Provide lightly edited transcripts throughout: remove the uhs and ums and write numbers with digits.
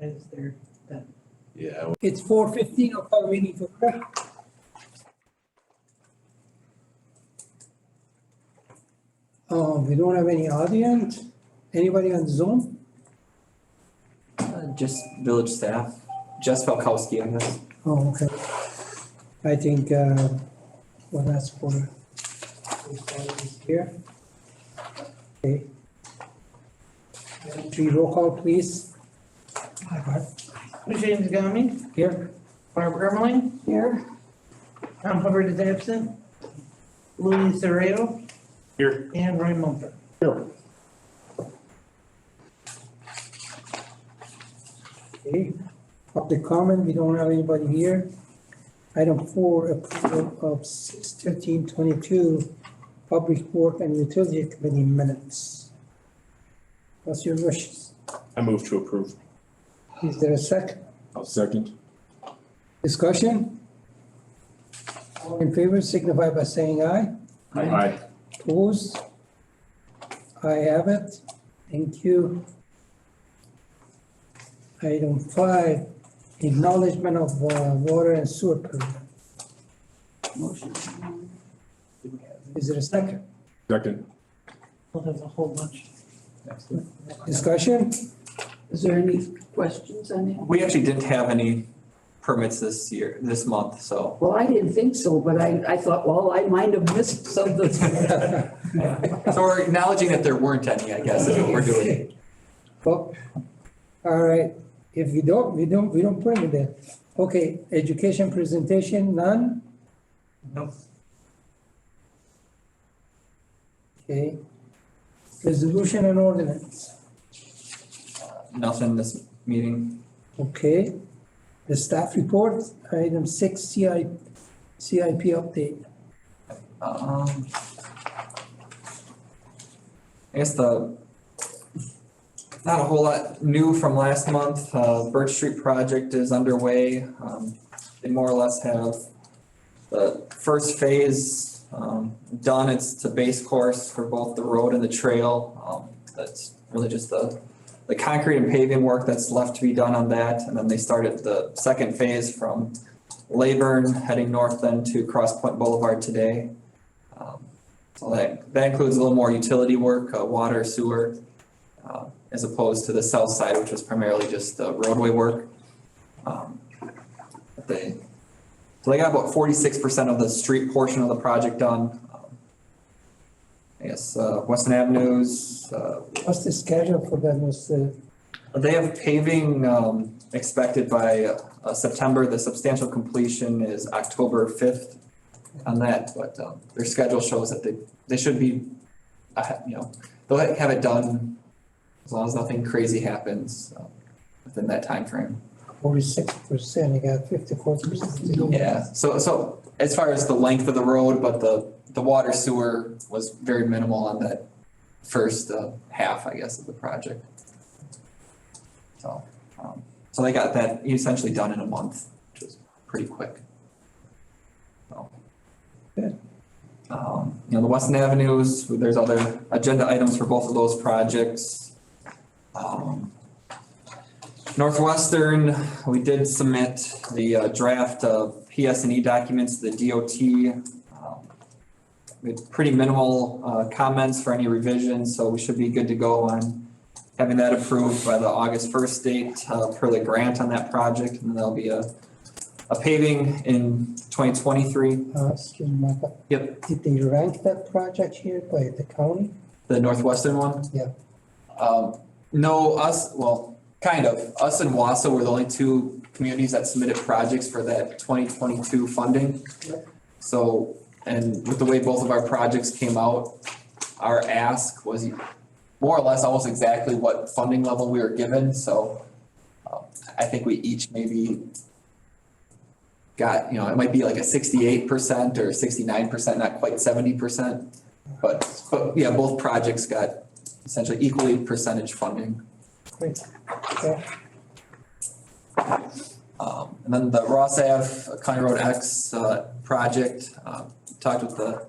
as they're done. Yeah, It's 4:15, I'll call the meeting to order. We don't have any audience. Anybody on Zoom? Just village staff, Jess Falkowski on this. Oh, okay. I think, well, that's for, here. Okay. Three roll call, please. Hi, Bart. James Gami, Here. Barb Ermeling, Here. Tom Hubbard is absent. Louis Serrato. Here. And Roy Mumford. Okay. Public comment, we don't have anybody here. Item 4, approval of 6/13/22 Public Work and Utility Committee minutes. What's your wishes? I move to approve. Is there a second? I'll second. Discussion? All in favor signify by saying aye. Aye. Opposed? I have it. Thank you. Item 5, acknowledgement of water and sewer permit. Motion. Is there a second? Second. Well, there's a whole bunch. Discussion? Is there any questions on that? We actually didn't have any permits this month, so. Well, I didn't think so, but I thought, well, I might have missed something. So we're acknowledging that there weren't any, I guess, is what we're doing. Well, all right. If we don't put it there. Okay, education presentation, none? Nope. Okay. Resolution and ordinance. Nothing this meeting. Okay. The staff report, item 6, CIP update. I guess not a whole lot new from last month. Birch Street project is underway. They more or less have the first phase done. It's a base course for both the road and the trail. That's really just the concrete and paving work that's left to be done on that. And then they started the second phase from Leyburn heading north then to Cross Point Boulevard today. So that includes a little more utility work, water, sewer, as opposed to the south side, which was primarily just roadway work. So they got about 46% of the street portion of the project done. I guess Weston Avenues. What's the schedule for that? They have paving expected by September. The substantial completion is October 5th on that, but their schedule shows that they should be, they'll have it done as long as nothing crazy happens within that time frame. 46%, you got 54%. Yeah, so as far as the length of the road, but the water sewer was very minimal on that first half, I guess, of the project. So they got that essentially done in a month, which was pretty quick. So. Good. The Weston Avenues, there's other agenda items for both of those projects. Northwestern, we did submit the draft of PS&E documents to the DOT. We had pretty minimal comments for any revisions, so we should be good to go on having that approved by the August 1st date per the grant on that project. And then there'll be a paving in 2023. Excuse me, Michael. Yep. Did they rank that project here by the county? The Northwestern one? Yeah. No, kind of. Us and Wausau were the only two communities that submitted projects for that 2022 funding. Yep. So, and with the way both of our projects came out, our ask was more or less almost exactly what funding level we were given. So I think we each maybe got, it might be like a 68% or 69%, not quite 70%. But yeah, both projects got essentially equally percentage funding. Great. Okay. And then the Ross Ave County Road X project, talked with the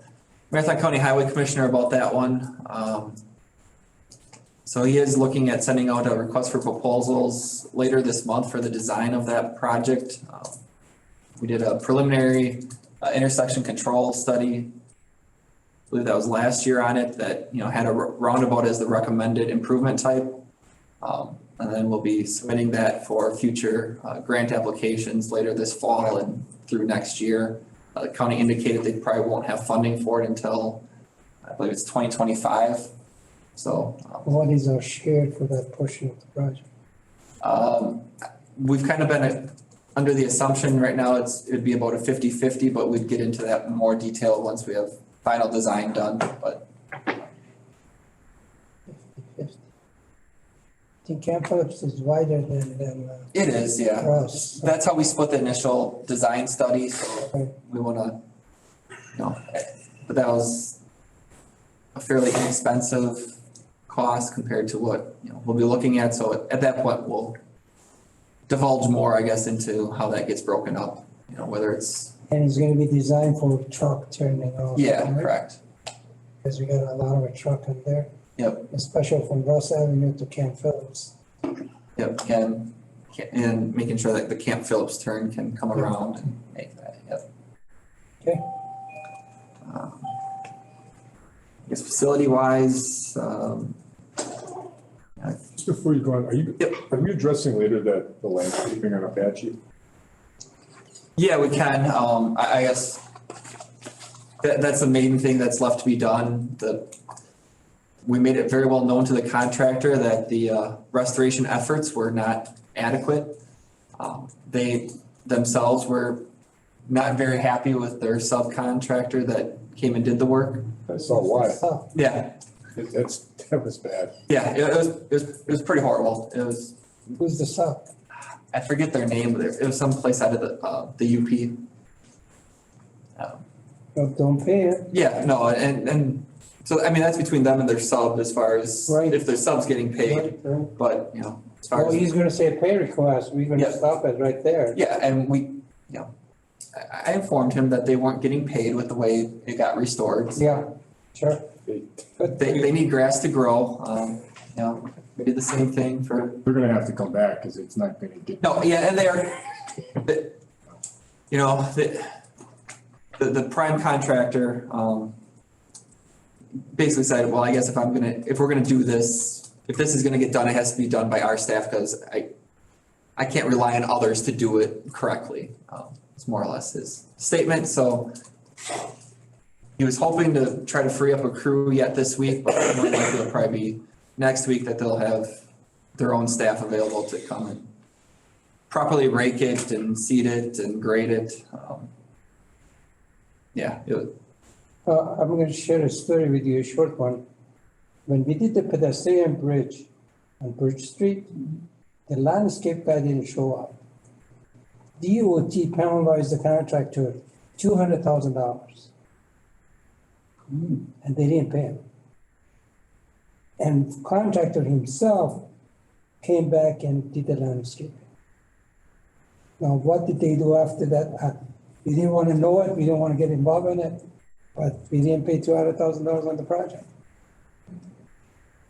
Marathon County Highway Commissioner about that one. So he is looking at sending out a request for proposals later this month for the design of that project. We did a preliminary intersection control study. I believe that was last year on it that, had a roundabout as the recommended improvement type. And then we'll be submitting that for future grant applications later this fall and through next year. The county indicated they probably won't have funding for it until, I believe it's 2025. So What is our share for that portion of the project? we've kind of been under the assumption right now it'd be about a 50-50, but we'd get into that in more detail once we have final design done, but. 50-50. I think Camp Phillips is wider than It is, yeah. Ross. That's how we split the initial design study, so Right. we wanna, but that was a fairly inexpensive cost compared to what, we'll be looking at, so at that point, we'll divulge more, I guess, into how that gets broken up, whether it's, And it's gonna be designed for truck turning off. yeah, right? correct. Because we got a lot of a truck in there. Yep. Especially from Ross Avenue to Camp Phillips. Yep, and making sure that the Camp Phillips turn can come around and make that, yep. Okay. I guess facility wise, Just before you go on, are you addressing later the landscaping on Apache? yeah, we can, I guess that's the main thing that's left to be done. We made it very well known to the contractor that the restoration efforts were not adequate. They themselves were not very happy with their subcontractor that came and did the work. I saw why. Oh, Yeah, That was bad. yeah, it was pretty horrible. It was, who's the sub? I forget their name, but it was someplace out of the UP. Well, don't pay it. Yeah, no, and so, I mean, that's between them and their sub as far as Right. if their sub's getting paid, Right. but, as far Oh, as. he's gonna say pay request, we're Yeah. gonna stop it right there. Yeah, and I informed him that they weren't getting paid with the way it got restored. Yeah, sure. But They need grass to grow, we did the same thing for, They're gonna have to come back because it's not gonna get. no, yeah, and the prime contractor, basically said, well, I guess if we're gonna do this, if this is gonna get done, it has to be done by our staff, cause I can't rely on others to do it correctly. It's more or less his statement, so he was hoping to try to free up a crew yet this week, but more likely it'll probably be next week that they'll have their own staff available to come and properly rake it and seed it and grade it. I'm gonna share a story with you, a short one. When we did the pedestrian bridge on Bridge Street, the landscape guy didn't show up. DOT penalized the contractor $200,000. And they didn't pay him. And contractor himself came back and did the landscaping. Now, what did they do after that? We didn't want to know it, we didn't want to get involved in it, but we didn't pay $200,000 on the project.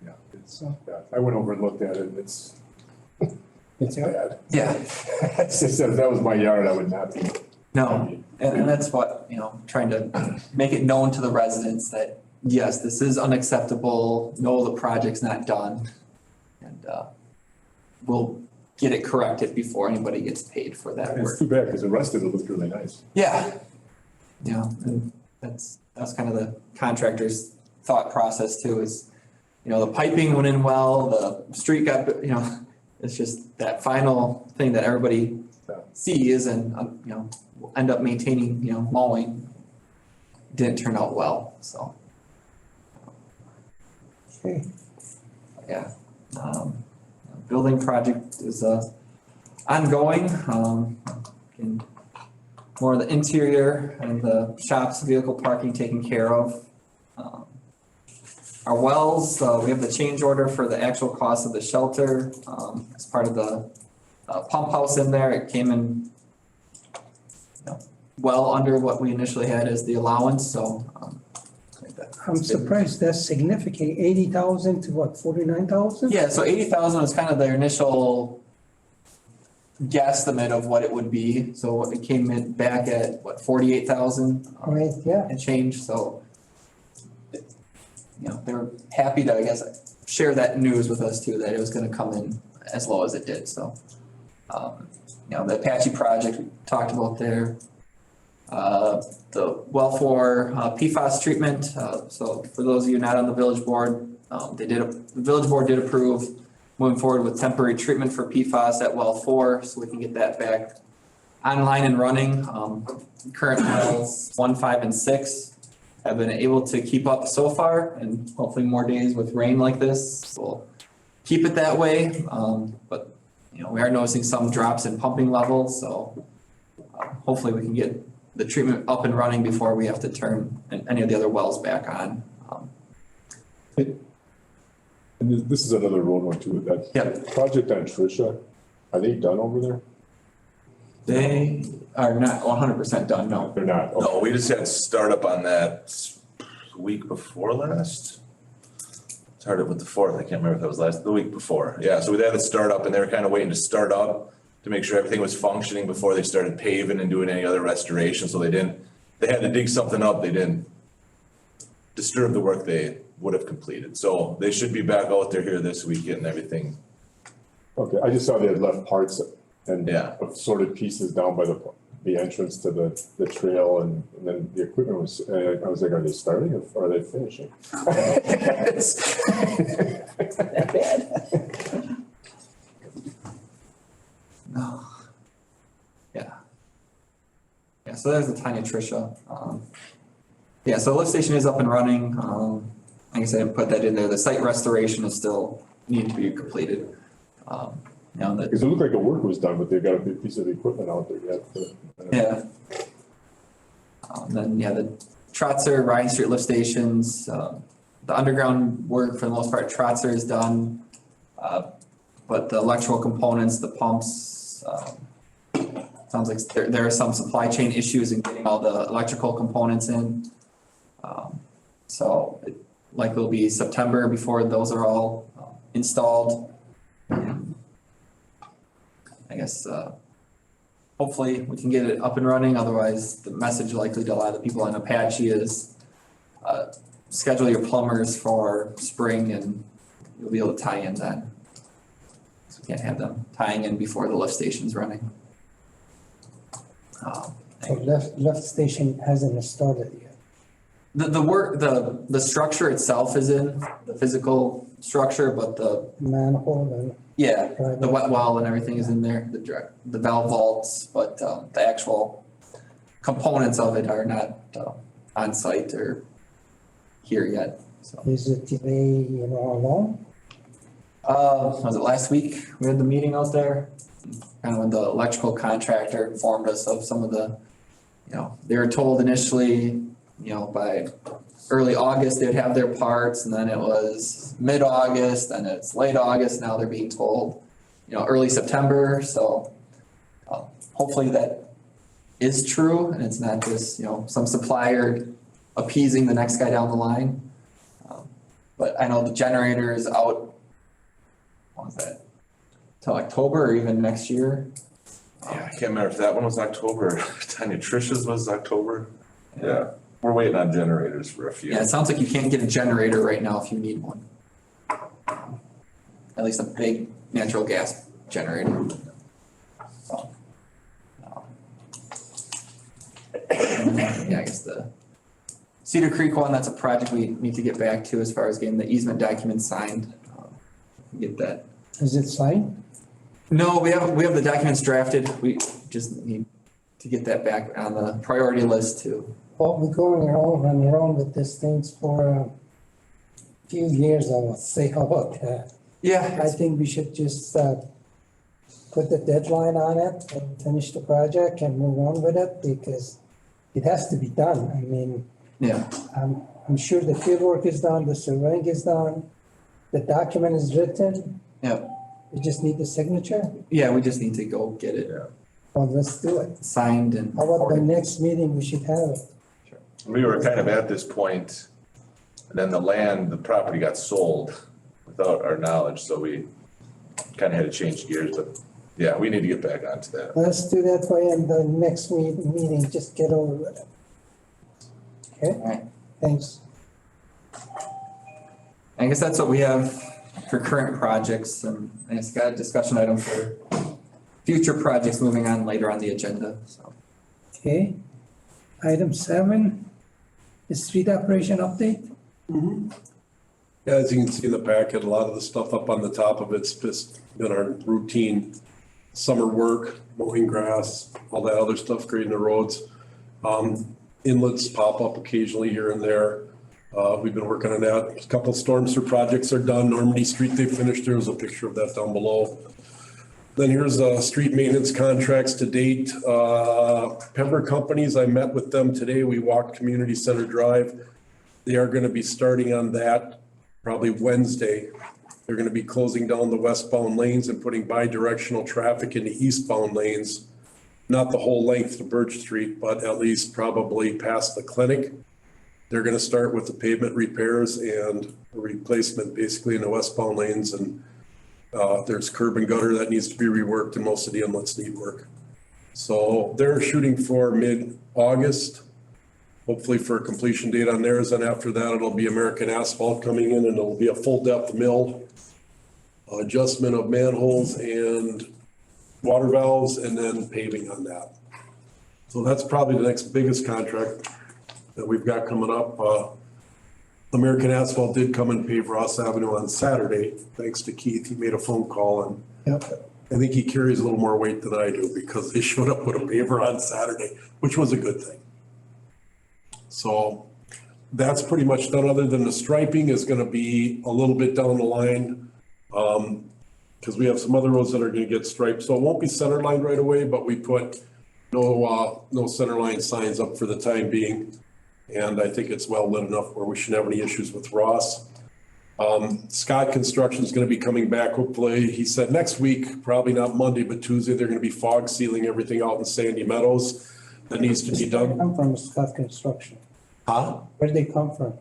Yeah, it's, So, yeah, I went over and looked at it and it's bad. Yeah, It's just, if that was my yard, I would not be. no, and that's what, trying to make it known to the residents that, yes, this is unacceptable, no, the project's not done. And, we'll get it corrected before anybody gets paid for that And it's work. too bad because the rest of it looked really nice. Yeah. And that's kind of the contractor's thought process too, is, the piping went in well, the street got, it's just that final thing that everybody sees and, will end up maintaining, mowing. Didn't turn out well, so, okay, yeah. Building project is, ongoing, and more of the interior and the shops, vehicle parking taken care of. Our wells, we have the change order for the actual cost of the shelter, as part of the pump house in there. It came in well under what we initially had as the allowance, so, I'm surprised that's significant, 80,000 to what, 49,000? Yeah, so 80,000 was kind of their initial guesstimate of what it would be. So it came in back at what, 48,000 Right, yeah, and change, so. You know, they were happy to, I guess, share that news with us too, that it was gonna come in as low as it did, so. You know, the Apache project we talked about there. The well for PFAS treatment, so for those of you not on the village board, the village board did approve moving forward with temporary treatment for PFAS at well 4, so we can get that back online and running. Current wells 1, 5, and 6 have been able to keep up so far, and hopefully more days with rain like this will keep it that way. But you know, we are noticing some drops in pumping levels, so hopefully we can get the treatment up and running before we have to turn any of the other wells back on. And this is another road one too, that Yep. project on Tricia, are they done over there? They are not 100% done, no. They're not, okay. No, we just had startup on that week before last. Started with the 4th, I can't remember if that was the week before. Yeah, so we had to start up and they were kind of waiting to start up to make sure everything was functioning before they started paving and doing any other restoration, so they had to dig something up, they didn't disturb the work they would have completed. So they should be back out there here this week getting everything. Okay, I just saw they had left parts and Yeah. sorted pieces down by the entrance to the trail and then the equipment was, I was like, are they starting or are they finishing? that bad. No. Yeah. Yeah, so there's the Tanya Tricia. Yeah, so the lift station is up and running. Like I said, I didn't put that in there. The site restoration is still needing to be completed. You know, Because it looked like the work was done, but they've got a big piece of equipment out there yet. yeah. Then, yeah, the Trotzer, Ryan Street lift stations, the underground work for the most part, Trotzer is done. But the electrical components, the pumps, sounds like there are some supply chain issues in getting all the electrical components in. So it likely will be September before those are all installed. I guess, hopefully we can get it up and running, otherwise the message likely to a lot of the people on Apache is, schedule your plumbers for spring and you'll be able to tie in then. So we can't have them tying in before the lift station's running. so left station hasn't started yet. The work, the structure itself is in, the physical structure, but the, Manhole yeah, the wet well and everything is in there, the valve vaults, but, the actual components of it are not, on site or here yet, so. and is it delay, how long? Was it last week? We had the meeting out there. Kind of when the electrical contractor informed us of some of the, they were told initially, by early August, they'd have their parts, and then it was mid-August, and it's late August, now they're being told, early September, so hopefully that is true, and it's not just, some supplier appeasing the next guy down the line. But I know the generator is out, what was that, till October or even next year? Yeah, I can't remember if that one was October, Tanya Tricia's was October. Yeah, we're waiting on generators for a few. Yeah, it sounds like you can't get a generator right now if you need one. At least a big natural gas generator. So, yeah, I guess the Cedar Creek one, that's a project we need to get back to as far as getting the easement documents signed. Get that. Is it signed? No, we have the documents drafted. We just need to get that back on the priority list too. Well, we're going around and around with these things for a few years, I would say. How about that? Yeah. I think we should just put the deadline on it and finish the project and move on with it because it has to be done. I mean, Yeah. I'm sure the field work is done, the surveying is done, the document is written. Yeah. We just need the signature. Yeah, we just need to go get it Well, let's do it. signed and. How about the next meeting, we should have it. We were kind of at this point And then the land, the property got sold without our knowledge, so we kind of had to change gears, but yeah, we need to get back onto that. Let's do that for you in the next meeting, just get over with it. Okay, Alright, thanks. I guess that's what we have for current projects, and I just got a discussion item for future projects moving on later on the agenda, so. Okay. Item 7, the street operation update. Yeah, as you can see in the packet, a lot of the stuff up on the top of it's just been our routine summer work, mowing grass, all that other stuff, grading the roads. Inlets pop up occasionally here and there. We've been working on that. A couple storm sewer projects are done. Normandy Street, they finished. There's a picture of that down below. Then here's street maintenance contracts to date. Pembroke Companies, I met with them today. We walked Community Center Drive. They are gonna be starting on that probably Wednesday. They're gonna be closing down the westbound lanes and putting bi-directional traffic into eastbound lanes. Not the whole length of Birch Street, but at least probably past the clinic. They're gonna start with the pavement repairs and replacement basically in the westbound lanes, and there's curb and gutter that needs to be reworked and most of the inlets need work. So they're shooting for mid-August, hopefully for a completion date on theirs. And after that, it'll be American Asphalt coming in and it'll be a full depth mill, adjustment of manholes and water valves, and then paving on that. So that's probably the next biggest contract that we've got coming up. American Asphalt did come and pave Ross Avenue on Saturday, thanks to Keith. He made a phone call, and Yep. I think he carries a little more weight than I do because they showed up with a paver on Saturday, which was a good thing. So that's pretty much done, other than the striping is gonna be a little bit down the line. Cause we have some other roads that are gonna get striped, so it won't be center line right away, but we put no center line signs up for the time being. And I think it's well lit enough where we shouldn't have any issues with Ross. Scott Construction is gonna be coming back, hopefully, he said next week, probably not Monday, but Tuesday, they're gonna be fog sealing everything out in Sandy Meadows that needs to be done. Come from Scott Construction. Huh? Where did they come from?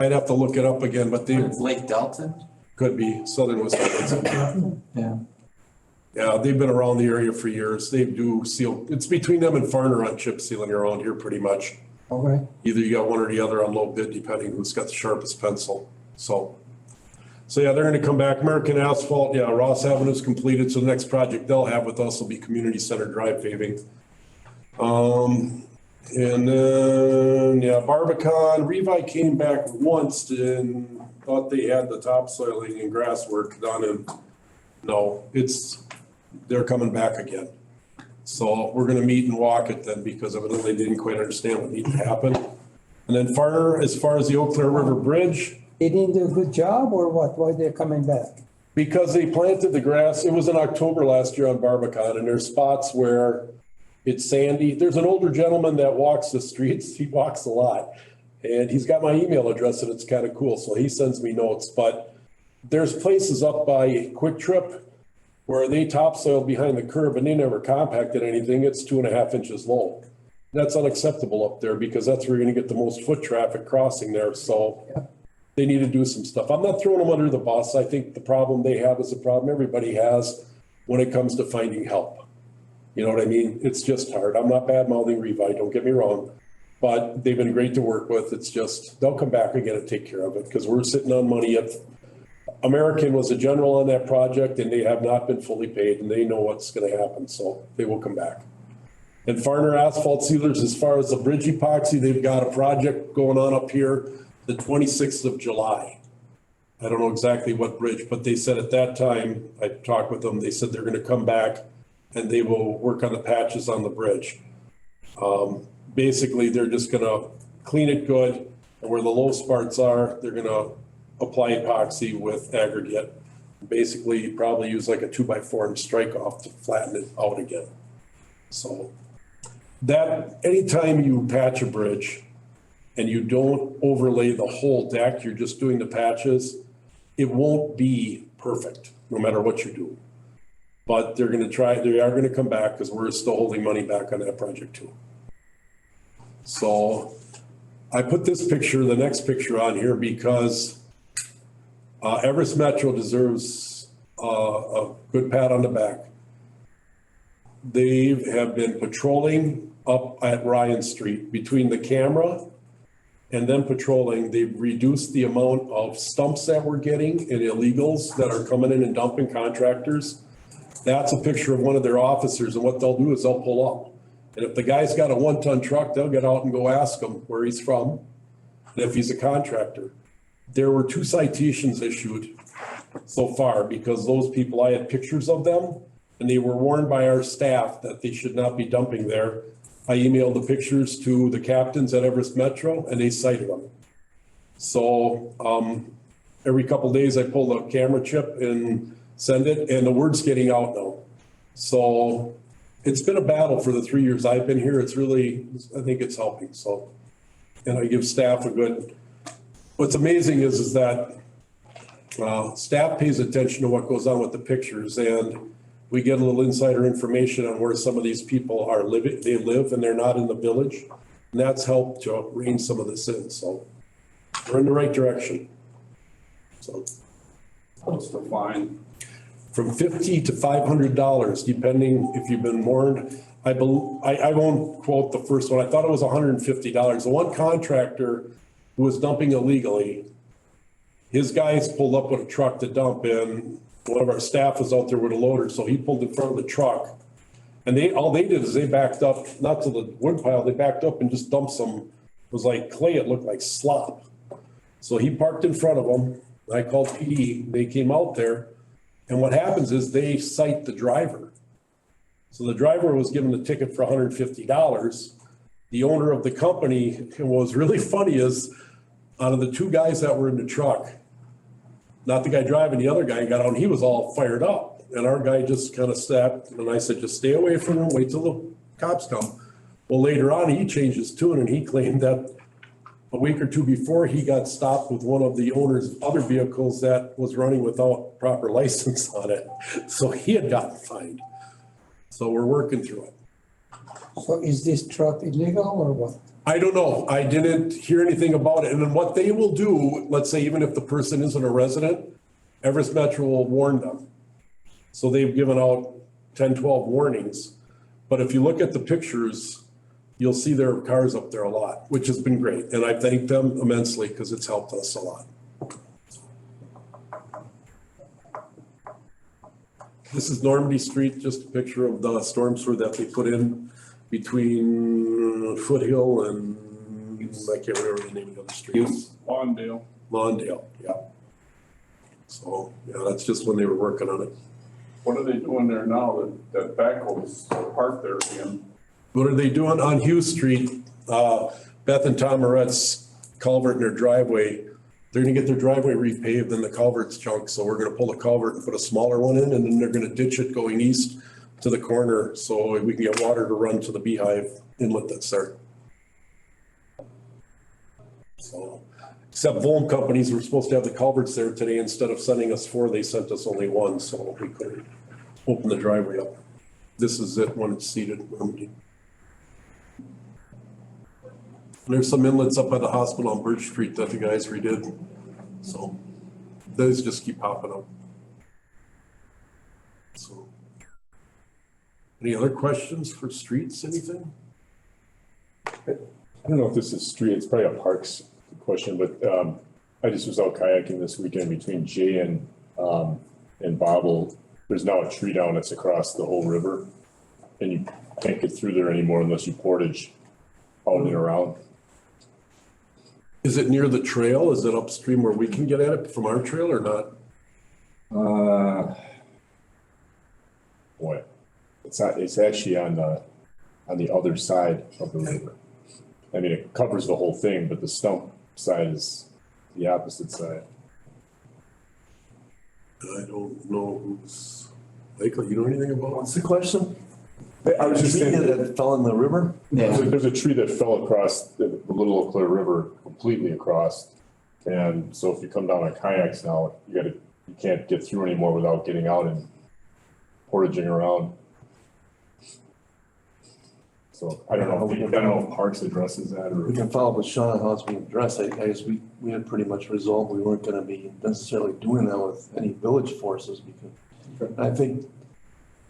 I'd have to look it up again, but they It's Lake Delta? could be Southern Wisconsin. Yeah. Yeah, they've been around the area for years. They do seal, it's between them and Farner on chip sealing around here pretty much. Okay. Either you got one or the other on low bid, depending who's got the sharpest pencil. So yeah, they're gonna come back. American Asphalt, yeah, Ross Avenue's completed, so the next project they'll have with us will be Community Center Drive paving. And then, yeah, Barbican, Revi came back once and thought they had the topsoiling and grass work done, and no, they're coming back again. So we're gonna meet and walk it then, because evidently they didn't quite understand what needed to happen. And then Farner, as far as the Eau Claire River Bridge, They didn't do a good job or what? Why they're coming back? because they planted the grass, it was in October last year on Barbican, and there's spots where it's sandy. There's an older gentleman that walks the streets, he walks a lot, and he's got my email address, and it's kind of cool, so he sends me notes. But there's places up by Quick Trip where they topsoiled behind the curb and they never compacted anything. It's 2.5 inches low. That's unacceptable up there, because that's where you're gonna get the most foot traffic crossing there, so they need to do some stuff. I'm not throwing them under the bus. I think the problem they have is a problem everybody has when it comes to finding help. You know what I mean? It's just hard. I'm not bad mouthing Revi, don't get me wrong, but they've been great to work with. It's just, they'll come back again and take care of it, because we're sitting on money yet. American was a general on that project, and they have not been fully paid, and they know what's gonna happen, so they will come back. And Farner Asphalt Sealers, as far as the bridge epoxy, they've got a project going on up here the 26th of July. I don't know exactly what bridge, but they said at that time, I talked with them, they said they're gonna come back and they will work on the patches on the bridge. Basically, they're just gonna clean it good, and where the low spots are, they're gonna apply epoxy with aggregate. Basically, probably use like a 2x4 and strike off to flatten it out again. So that, anytime you patch a bridge and you don't overlay the whole deck, you're just doing the patches, it won't be perfect, no matter what you do. But they are gonna come back, because we're still holding money back on that project too. So I put this picture, the next picture on here because Everest Metro deserves a good pat on the back. They have been patrolling up at Ryan Street between the camera and then patrolling. They've reduced the amount of stumps that we're getting and illegals that are coming in and dumping contractors. That's a picture of one of their officers, and what they'll do is they'll pull up. And if the guy's got a 1-ton truck, they'll get out and go ask him where he's from and if he's a contractor. There were 2 citations issued so far because those people, I had pictures of them and they were warned by our staff that they should not be dumping there. I emailed the pictures to the captains at Everest Metro and they cited them. So every couple days I pull the camera chip and send it, and the word's getting out now. So it's been a battle for the 3 years I've been here. It's really, I think it's helping. So, and I give staff a good, what's amazing is that staff pays attention to what goes on with the pictures, and we get a little insider information on where some of these people are living, they live and they're not in the village. And that's helped to rein some of this in. So we're in the right direction. So. What's the fine? From $50 to $500, depending if you've been warned. I won't quote the first one. I thought it was $150. The one contractor who was dumping illegally, his guys pulled up with a truck to dump, and one of our staff was out there with a loader, so he pulled in front of the truck. And all they did is they backed up, not to the wood pile, they backed up and just dumped some, it was like clay, it looked like slop. So he parked in front of them. I called PD, they came out there. And what happens is they cite the driver. So the driver was given the ticket for $150. The owner of the company, and what was really funny is, out of the 2 guys that were in the truck, not the guy driving, the other guy got out and he was all fired up. And our guy just kind of sat, and I said, just stay away from him, wait till the cops come. Well, later on, he changed his tune and he claimed that a week or 2 before, he got stopped with one of the owner's other vehicles that was running without proper license on it. So he had gotten fined. So we're working through it. So is this truck illegal or what? I don't know. I didn't hear anything about it. And then what they will do, let's say even if the person isn't a resident, Everest Metro will warn them. So they've given out 10, 12 warnings. But if you look at the pictures, you'll see their cars up there a lot, which has been great. And I thank them immensely because it's helped us a lot. This is Normandy Street, just a picture of the storm sewer that they put in between Foothill and I can't remember the name of the other street. Lawndale. Lawndale, yeah. So, yeah, that's just when they were working on it. What are they doing there now that backhoe's parked there again? What are they doing on Hughes Street? Beth and Tom Moret's culvert in their driveway. They're gonna get their driveway repaved and the culvert's junk, so we're gonna pull the culvert and put a smaller one in, and then they're gonna ditch it going east to the corner so we can get water to run to the beehive inlet that's there. So, except Volm Companies were supposed to have the culverts there today. Instead of sending us 4, they sent us only 1, so we couldn't open the driveway up. This is it when it's seeded. There's some inlets up by the hospital on Birch Street that the guys redid. So those just keep popping up. So, any other questions for streets, anything? I don't know if this is street, it's probably a parks question, but I just was out kayaking this weekend between Jay and Bobble. There's now a tree down that's across the whole river, and you can't get through there anymore unless you portage out and around. Is it near the trail? Is it upstream where we can get at it from our trail or not? Boy, it's not, it's actually on the other side of the river. I mean, it covers the whole thing, but the stump side is the opposite side. I don't know who's, Michael, you know anything about it? What's the question? I was just Tree saying, that fell in the river? there's a tree that fell across the Little Eau Claire River, completely across. And so if you come down on kayaks now, you can't get through anymore without getting out and portaging around. So I don't know if Parks addresses that We or. can follow up with Sean on how it's being addressed. I guess we had pretty much resolved we weren't gonna be necessarily doing that with any village forces because I think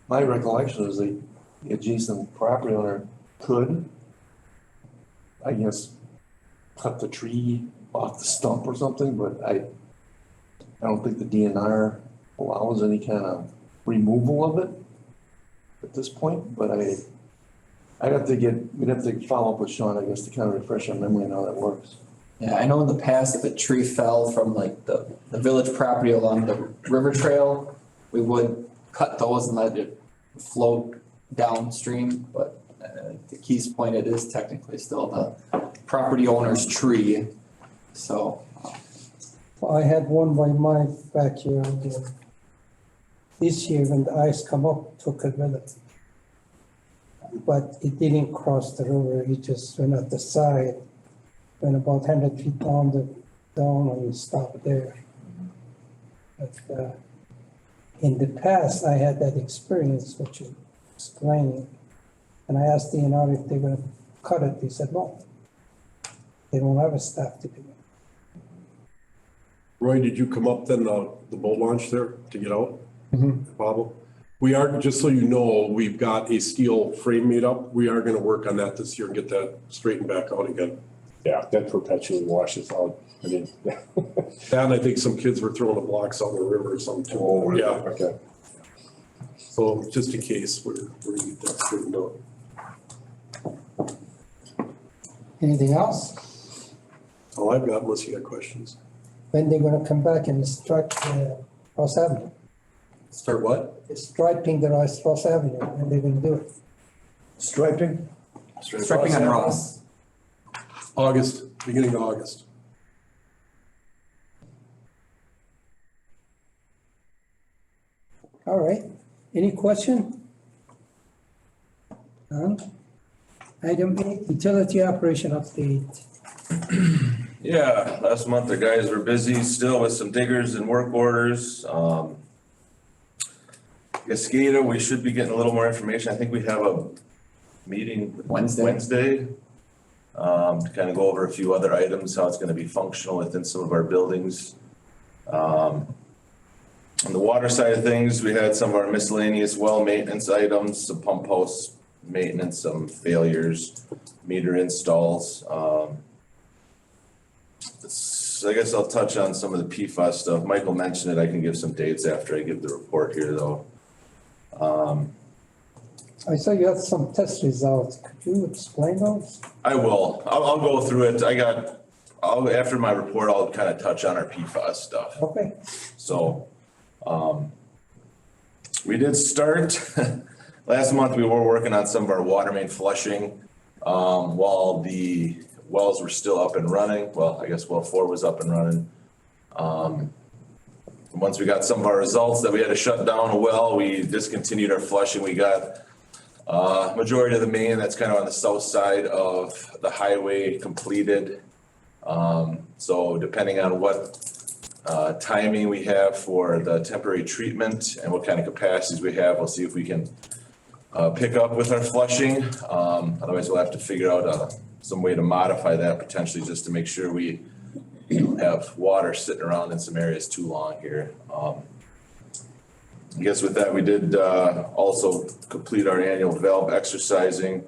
my recollection is the adjacent property owner could, I guess, cut the tree off the stump or something, but I don't think the DNR allows any kind of removal of it at this point, but we'd have to follow up with Sean, I guess, to kind of refresh our memory on how that works. Yeah, I know in the past, if a tree fell from like the village property along the river trail, we would cut those and let it float downstream, but to Keith's point, it is technically still the property owner's tree, so. I had one by my backyard this year when the ice come up, took it with it. But it didn't cross the river, it just went at the side, went about 100 feet down and stopped there. But in the past, I had that experience, which you're explaining. And I asked DNR if they were gonna cut it, they said no. They don't have a staff to do it. Roy, did you come up then, the boat launch there to get out? Bob? We are, just so you know, we've got a steel frame made up. We are gonna work on that this year and get that straightened back out again. Yeah, that perpetually washes out. I mean. And I think some kids were throwing the blocks out in the river or something too. Oh, Yeah, okay. so just in case, we're gonna get that straightened out. Anything else? All I've got, unless you got questions. When they're gonna come back and strike Ross Avenue? Start what? Striping the Ross Avenue, when they're gonna do it? Striping? Striping on Ross. August, beginning of August. All right, any question? None? Item 8, utility operation update. Yeah, last month the guys were busy still with some diggers and work orders. Cascada, we should be getting a little more information. I think we have a meeting Wednesday. To kind of go over a few other items, how it's gonna be functional within some of our buildings. On the water side of things, we had some of our miscellaneous well maintenance items, some pump house maintenance, some failures, meter installs. I guess I'll touch on some of the PFAS stuff. Michael mentioned it. I can give some dates after I give the report here though. I saw you had some test results. Could you explain those? I will. I'll go through it. After my report, I'll kind of touch on our PFAS stuff. Okay. So, we did start, last month we were working on some of our water main flushing, while the wells were still up and running. Well, I guess well 4 was up and running. Once we got some of our results that we had to shut down a well, we discontinued our flushing. We got majority of the main that's kind of on the south side of the highway completed. So depending on what timing we have for the temporary treatment and what kind of capacities we have, we'll see if we can pick up with our flushing. Otherwise we'll have to figure out some way to modify that potentially just to make sure we don't have water sitting around in some areas too long here. I guess with that, we did also complete our annual valve exercising.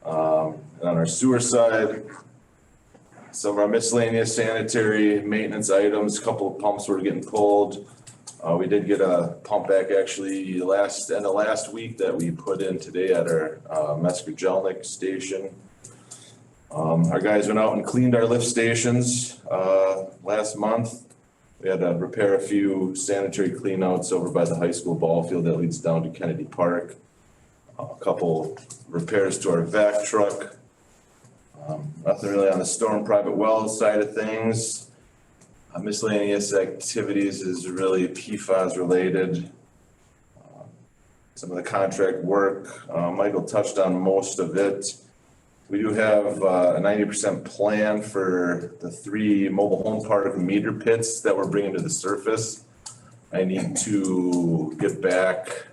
And on our sewer side, some of our miscellaneous sanitary maintenance items, a couple of pumps were getting pulled. We did get a pump back actually end of last week that we put in today at our Mesker-Jelnik station. Our guys went out and cleaned our lift stations last month. We had to repair a few sanitary cleanouts over by the high school ball field that leads down to Kennedy Park. A couple repairs to our vac truck. Nothing really on the storm private well side of things. Miscellaneous activities is really PFAS related. Some of the contract work, Michael touched on most of it. We do have a 90% plan for the 3 mobile home park meter pits that we're bringing to the surface. I need to get back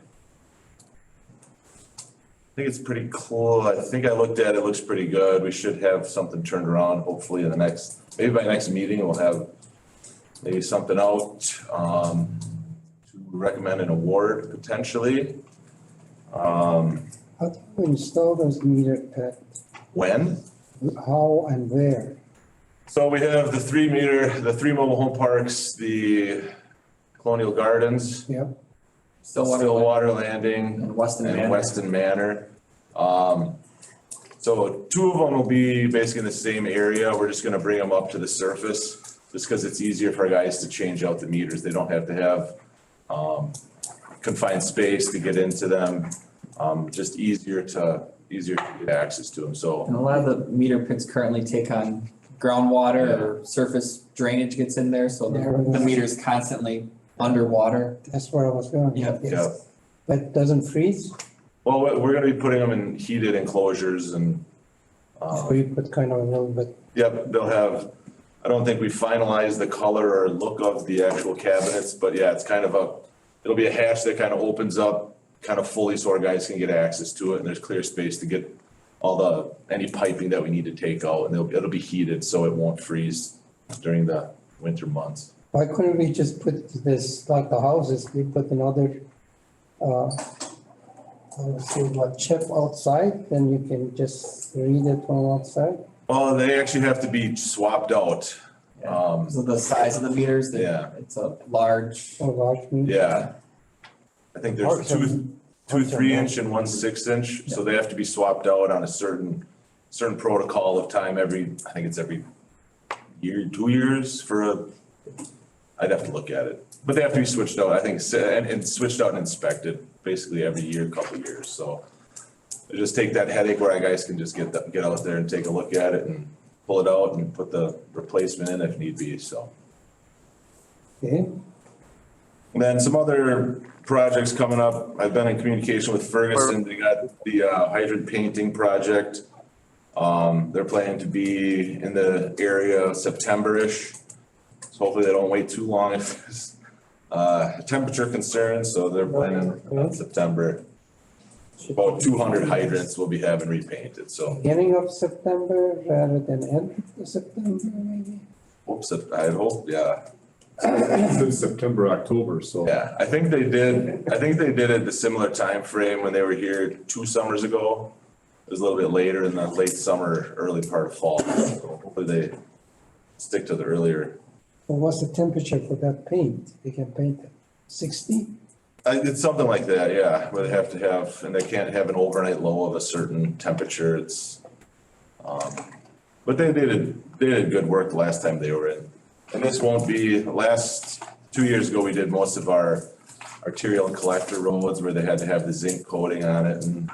think it's pretty cool. I think I looked at it, looks pretty good. We should have something turned around hopefully in the next, maybe by next meeting, we'll have maybe something out, to recommend an award potentially. How do you install those meter pad? When? How and where? So we have the 3 mobile home parks, the Colonial Gardens, Yep. Stillwater Landing, And Weston and Manor. Weston Manor. So 2 of them will be basically in the same area. We're just gonna bring them up to the surface, just because it's easier for our guys to change out the meters. They don't have to have confined space to get into them. Just easier to get access to them, so. And a lot of the meter pits currently take on groundwater or surface drainage gets in there, so the meter's constantly underwater. That's where I was going. Yeah. Yes. Yeah. But it doesn't freeze? Well, we're gonna be putting them in heated enclosures and, So you put kind of a little bit, yep, they'll have, I don't think we finalized the color or look of the actual cabinets, but yeah, it's kind of it'll be a hatch that kind of opens up kind of fully so our guys can get access to it, and there's clear space to get any piping that we need to take out, and it'll be heated so it won't freeze during the winter months. why couldn't we just put this, like the houses, we put another, I would say, what, chip outside, then you can just read it from outside? Well, they actually have to be swapped out. Because of the size of the meters, Yeah. it's a large. Or large meter? Yeah. I think there's Parks are- two parks are 3-inch and 1 6-inch, so they have to be swapped out on a certain protocol of time I think it's every year, 2 years I'd have to look at it. But they have to be switched out, I think, and switched out and inspected basically every year, couple years, so. They just take that headache where our guys can just get out there and take a look at it and pull it out and put the replacement in if need be, so. Okay, And then some other projects coming up. I've been in communication with Ferguson. They got the hydrant painting project. They're planning to be in the area September-ish. So hopefully they don't wait too long if there's temperature concerns, so they're planning on September. About 200 hydrants will be having repainted, so. beginning of September rather than end of September, maybe? Oops, I hope, yeah. Since September, October, so. Yeah, I think they did it the similar time frame when they were here 2 summers ago. It was a little bit later in the late summer, early part of fall. So hopefully they stick to the earlier. Well, what's the temperature for that paint? They can paint it 60? It's something like that, yeah, where they have to have, and they can't have an overnight low of a certain temperature. It's, but they did good work the last time they were in. And this won't be, last 2 years ago, we did most of our arterial and collector roads where they had to have the zinc coating on it, and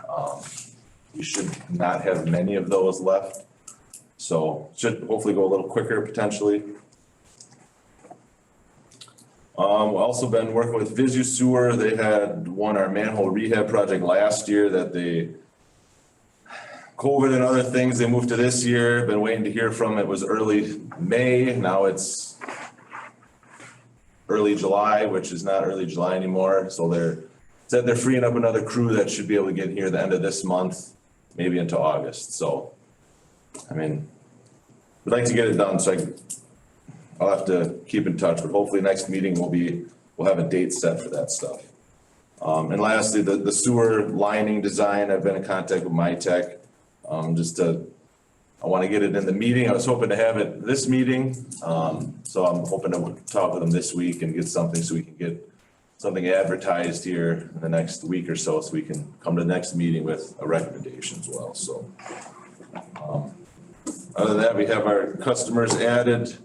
you should not have many of those left. So should hopefully go a little quicker potentially. We've also been working with Visu Sewer. They had won our manhole rehab project last year that COVID and other things, they moved to this year. Been waiting to hear from, it was early May, now it's early July, which is not early July anymore. So said they're freeing up another crew that should be able to get here the end of this month, maybe into August. So, I mean, we'd like to get it done, so I'll have to keep in touch, but hopefully next meeting we'll have a date set for that stuff. And lastly, the sewer lining design, I've been in contact with MyTech. I want to get it in the meeting. I was hoping to have it this meeting. So I'm hoping to talk with them this week and get something so we can get something advertised here in the next week or so we can come to the next meeting with a recommendation as well, so. Other than that, we have our customers added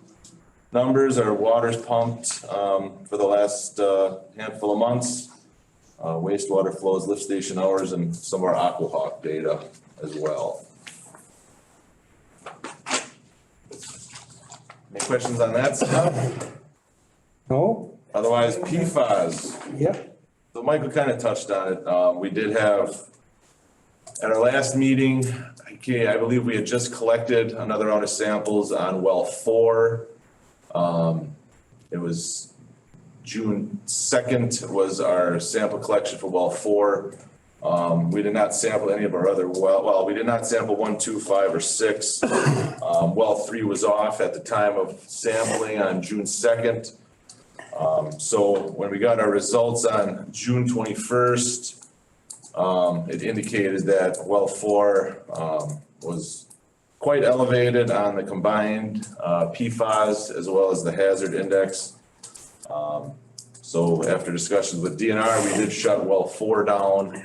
numbers, our water's pumped, for the last, handful of months. Wastewater flows, lift station hours, and some of our Aquahawk data as well. Any questions on that stuff? No? Otherwise, PFAS. Yep. So Michael kind of touched on it. We did have, at our last meeting, I believe we had just collected another round of samples on well 4. It was June 2nd was our sample collection for well 4. We did not sample any of our other well, we did not sample 1, 2, 5, or 6. Well 3 was off at the time of sampling on June 2nd. So when we got our results on June 21st, it indicated that well 4 was quite elevated on the combined PFAS as well as the hazard index. So after discussions with DNR, we did shut well 4 down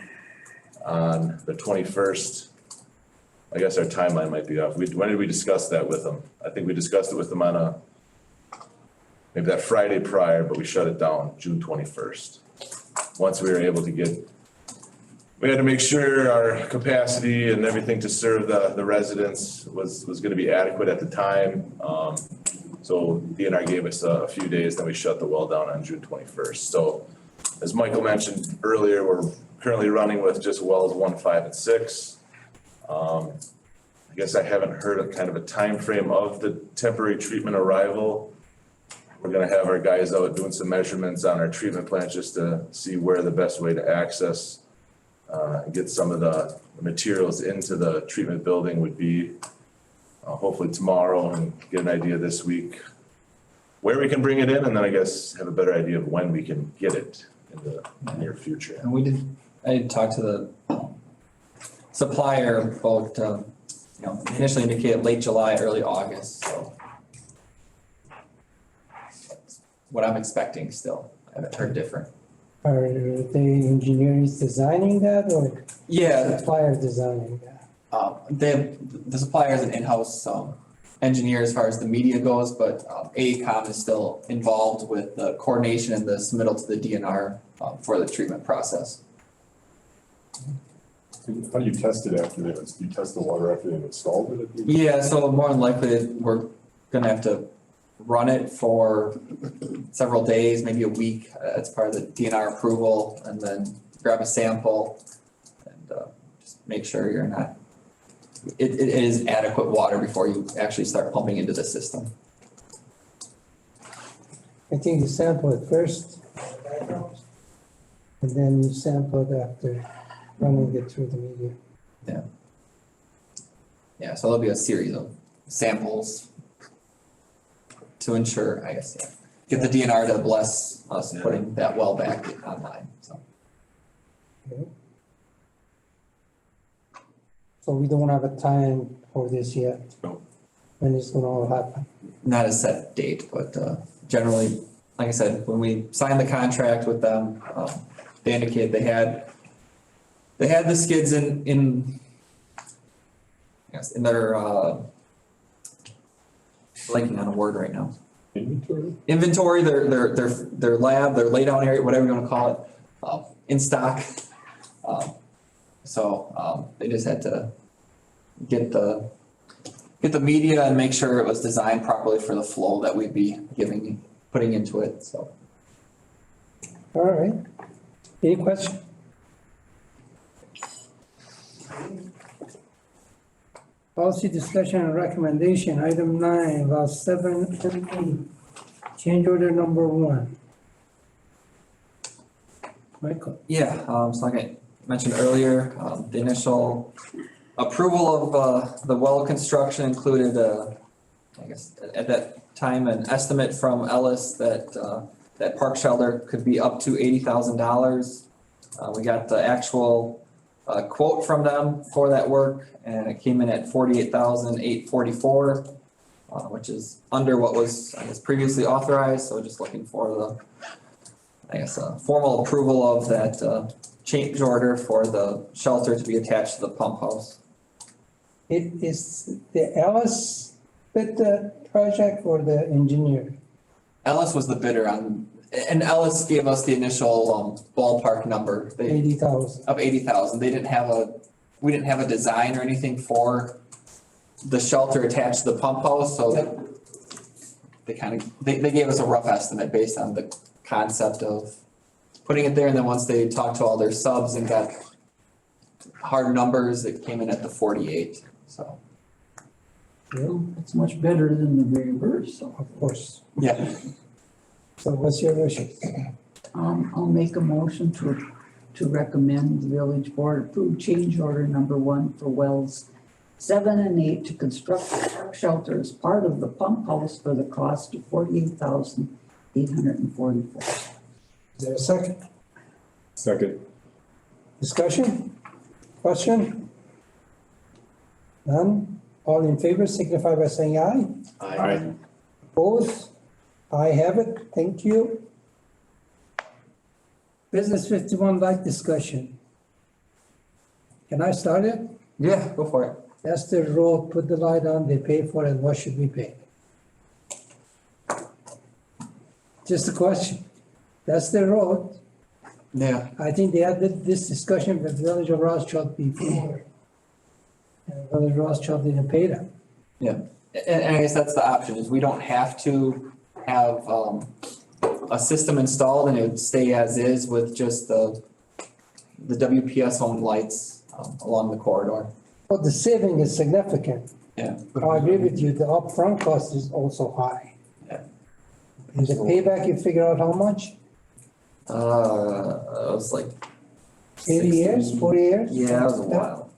on the 21st. I guess our timeline might be off. When did we discuss that with them? I think we discussed it with them on maybe that Friday prior, but we shut it down June 21st. Once we were able to we had to make sure our capacity and everything to serve the residents was gonna be adequate at the time. So DNR gave us a few days, then we shut the well down on June 21st. So as Michael mentioned earlier, we're currently running with just wells 1, 5, and 6. I guess I haven't heard of kind of a time frame of the temporary treatment arrival. We're gonna have our guys out doing some measurements on our treatment plant just to see where the best way to access and get some of the materials into the treatment building would be. Hopefully tomorrow, and get an idea this week where we can bring it in, and then I guess have a better idea of when we can get it in the near future. And I did talk to the supplier about, initially indicated late July, early August, so. That's what I'm expecting still. I haven't heard different. Are the engineers designing that or Yeah, supplier designing that? the supplier is an in-house, engineer as far as the media goes, but, AECOM is still involved with the coordination and the submittal to the DNR, for the treatment process. How do you test it after do you test the water after they've installed it? Yeah, so more than likely, we're gonna have to run it for several days, maybe a week, as part of the DNR approval, and then grab a sample and, just make sure you're not, it is adequate water before you actually start pumping into the system. I think you sample it first, and then you sample it after running it through the media. Yeah, so there'll be a series of samples to ensure, I guess, get the DNR to bless us putting that well back online, so. So we don't have a time for this yet? No. When it's gonna all happen? Not a set date, but generally, like I said, when we signed the contract with them, they indicated they had the skids in their, blanking on a word right now. Inventory, their lab, their laydown area, whatever you wanna call it, in stock. So they just had to get the media and make sure it was designed properly for the flow that we'd be putting into it, so. All right. Any question? Policy discussion and recommendation, item 9, about 7 and 8. Change order number 1. Michael? Yeah, so like I mentioned earlier, the initial approval of the well construction included, I guess, at that time, an estimate from Ellis that park shelter could be up to $80,000. We got the actual quote from them for that work, and it came in at $48,844, which is under what was, I guess, previously authorized. So just looking for formal approval of that change order for the shelter to be attached to the pump house. It is the Ellis bid the project or the engineer? Ellis was the bidder on, and Ellis gave us the initial ballpark number. 80,000. Of 80,000. We didn't have a design or anything for the shelter attached to the pump house, so they gave us a rough estimate based on the concept of putting it there, and then once they talked to all their subs and got hard numbers, it came in at the 48, so. It's much better than the reverse, so. Of course. Yeah. So what's your wishes? I'll make a motion to recommend the village board approve change order number 1 for wells 7 and 8 to construct a park shelter as part of the pump house for the cost of $48,844. Is there a second? Second. Discussion? Question? None? All in favor signify by saying aye. Aye. Opposed? I have it. Thank you. Business 51 light discussion. Can I start it? Yeah, go for it. That's the road, put the light on, they pay for it, what should we pay? Just a question. That's the road. Yeah. I think they had this discussion with Village of Rothschild before. And Village of Rothschild didn't pay them. And I guess that's the option, is we don't have to have, a system installed and it would stay as is with just the WPS owned lights, along the corridor. But the saving is significant. Yeah. I agree with you, the upfront cost is also high. Yeah. And the payback, you figure out how much? It was like. 80 years, 40 years? Yeah, it was a while.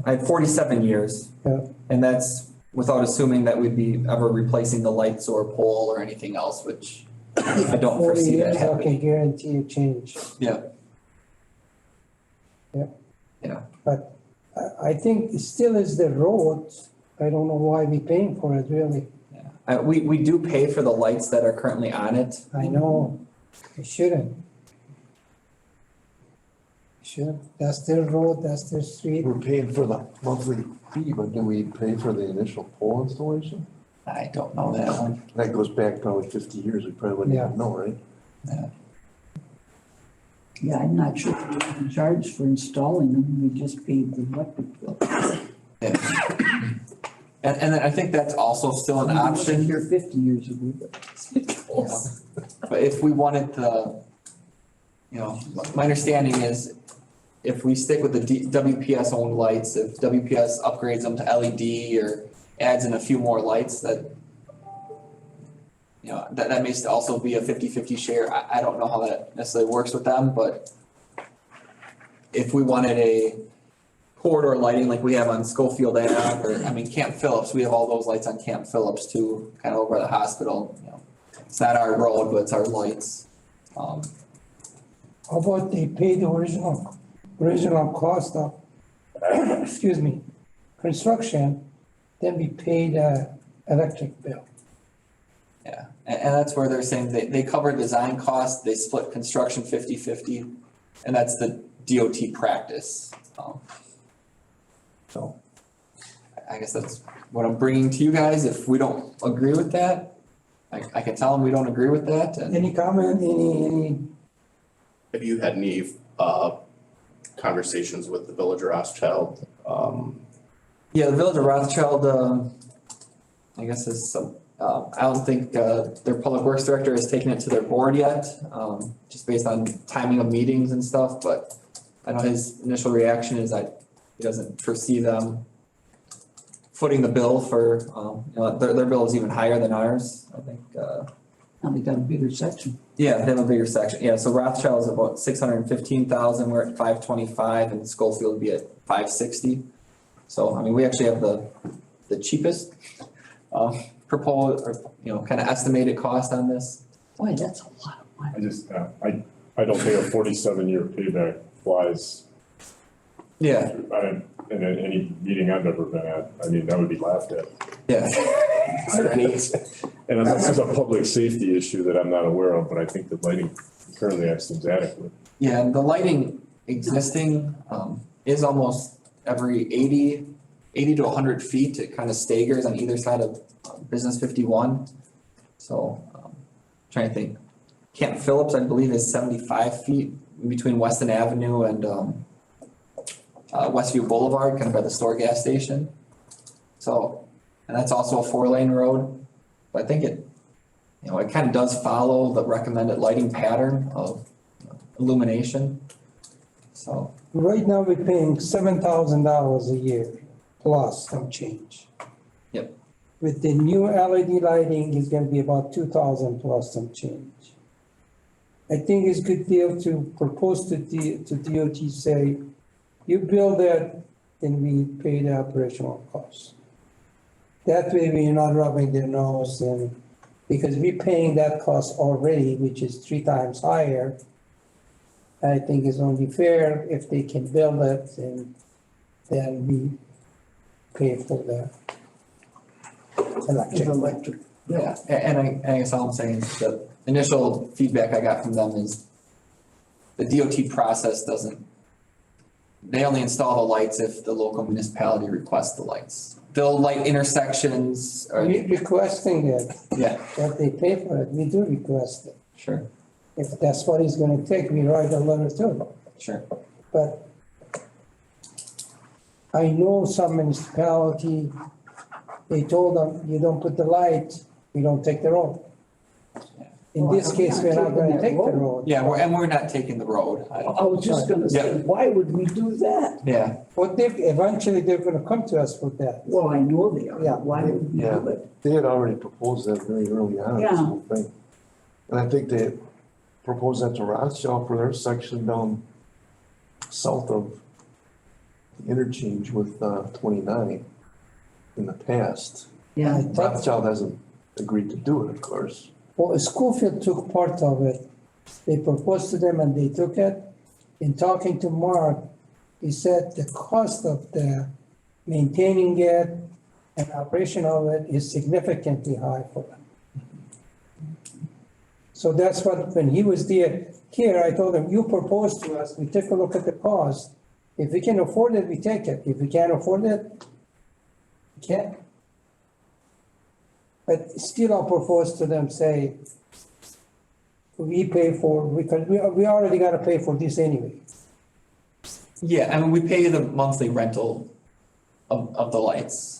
I had 47 years. Yeah. And that's without assuming that we'd be ever replacing the lights or pole or anything else, which I don't 40 foresee that years, I can happening. guarantee you change. Yeah. Yeah. Yeah. But I think it still is the road. I don't know why we paying for it, really. Yeah. We do pay for the lights that are currently on it. I know, it shouldn't. Shouldn't, that's their road, that's their street. We're paying for the monthly fee, but do we pay for the initial pole installation? I don't know that one. That goes back probably 50 years, we probably wouldn't Yeah. even know, right? Yeah, I'm not sure we can charge for installing them, we just paid the electric bill. Yeah. And then I think that's also still an I wasn't option. here 50 years ago, but. But if we wanted the, my understanding is if we stick with the WPS owned lights, if WPS upgrades them to LED or adds in a few more lights that, that may also be a 50-50 share. I don't know how that necessarily works with them, but if we wanted a corridor lighting like we have on Schofield Ave, or, Camp Phillips, we have all those lights on Camp Phillips too, kind of over the hospital, It's not our road, but it's our lights. How about they pay the original cost of, excuse me, construction, then we pay the electric bill. Yeah, and that's where they're saying they cover design costs, they split construction 50-50, and that's the DOT practice. So I guess that's what I'm bringing to you guys. If we don't agree with that, I can tell them we don't agree with that. And Any comment, any, Have you had any conversations with the Village of Rothschild? yeah, the Village of Rothschild, I guess is some, I don't think their public works director has taken it to their board yet, just based on timing of meetings and stuff, but I know his initial reaction is that he doesn't foresee them footing the bill for, their bill is even higher than ours, I think. Now they got a bigger section. Yeah, they have a bigger section. Yeah, so Rothschild is about 615,000, we're at 525, and Schofield would be at 560. So, we actually have the cheapest, proposed, or, kind of estimated cost on this. Boy, that's a lot of money. I just, I don't think a 47-year payback flies. Yeah, In any meeting I've ever been at. That would be laughed at. yeah. And this is a public safety issue that I'm not aware of, but I think the lighting currently seems adequate. Yeah, and the lighting existing, is almost every 80 to 100 feet. It kind of staggers on either side of Business 51. So, trying to think. Camp Phillips, I believe, is 75 feet between Weston Avenue and, Westview Boulevard, kind of by the store gas station. So, and that's also a 4-lane road. But I think it kind of does follow the recommended lighting pattern of illumination. So, right now we're paying $7,000 a year plus some change. Yep. With the new LED lighting, it's gonna be about 2,000 plus some change. I think it's a good deal to propose to DOT, say, you build that, then we pay the operational costs. That way we're not rubbing their nose and, because we're paying that cost already, which is 3 times higher. I think it's only fair if they can build it and then we pay for the electric. Electric. Yeah, and I guess all I'm saying is the initial feedback I got from them is the DOT process doesn't, they only install the lights if the local municipality requests the lights. They'll light intersections or, We're requesting it, yeah, that they pay for it, we do request it. sure, If that's what it's gonna take, we write a letter too. sure. But I know some municipality, they told them, you don't put the light, we don't take the road. In this case, we're not gonna take the road. Yeah, we're not taking the road. I was just gonna say, why would we do that? Yeah, But eventually they're gonna come to us with that. Well, I know they are, Yeah. why would we Yeah. do it? They had already proposed that very early on, this Yeah. whole thing. And I think they proposed that to Rothschild for their section down south of the interchange with 29 in the past. Yeah, Rothschild hasn't agreed to do it, of course. Well, Schofield took part of it. They proposed to them and they took it. In talking to Mark, he said the cost of the maintaining it and operation of it is significantly high for them. So that's what, when he was there, here, I told him, you propose to us, we take a look at the cost. If we can afford it, we take it. If we can't afford it, we can't. But still I'll propose to them, say, we pay for, because we already gotta pay for this anyway. yeah, I mean, we pay the monthly rental of the lights,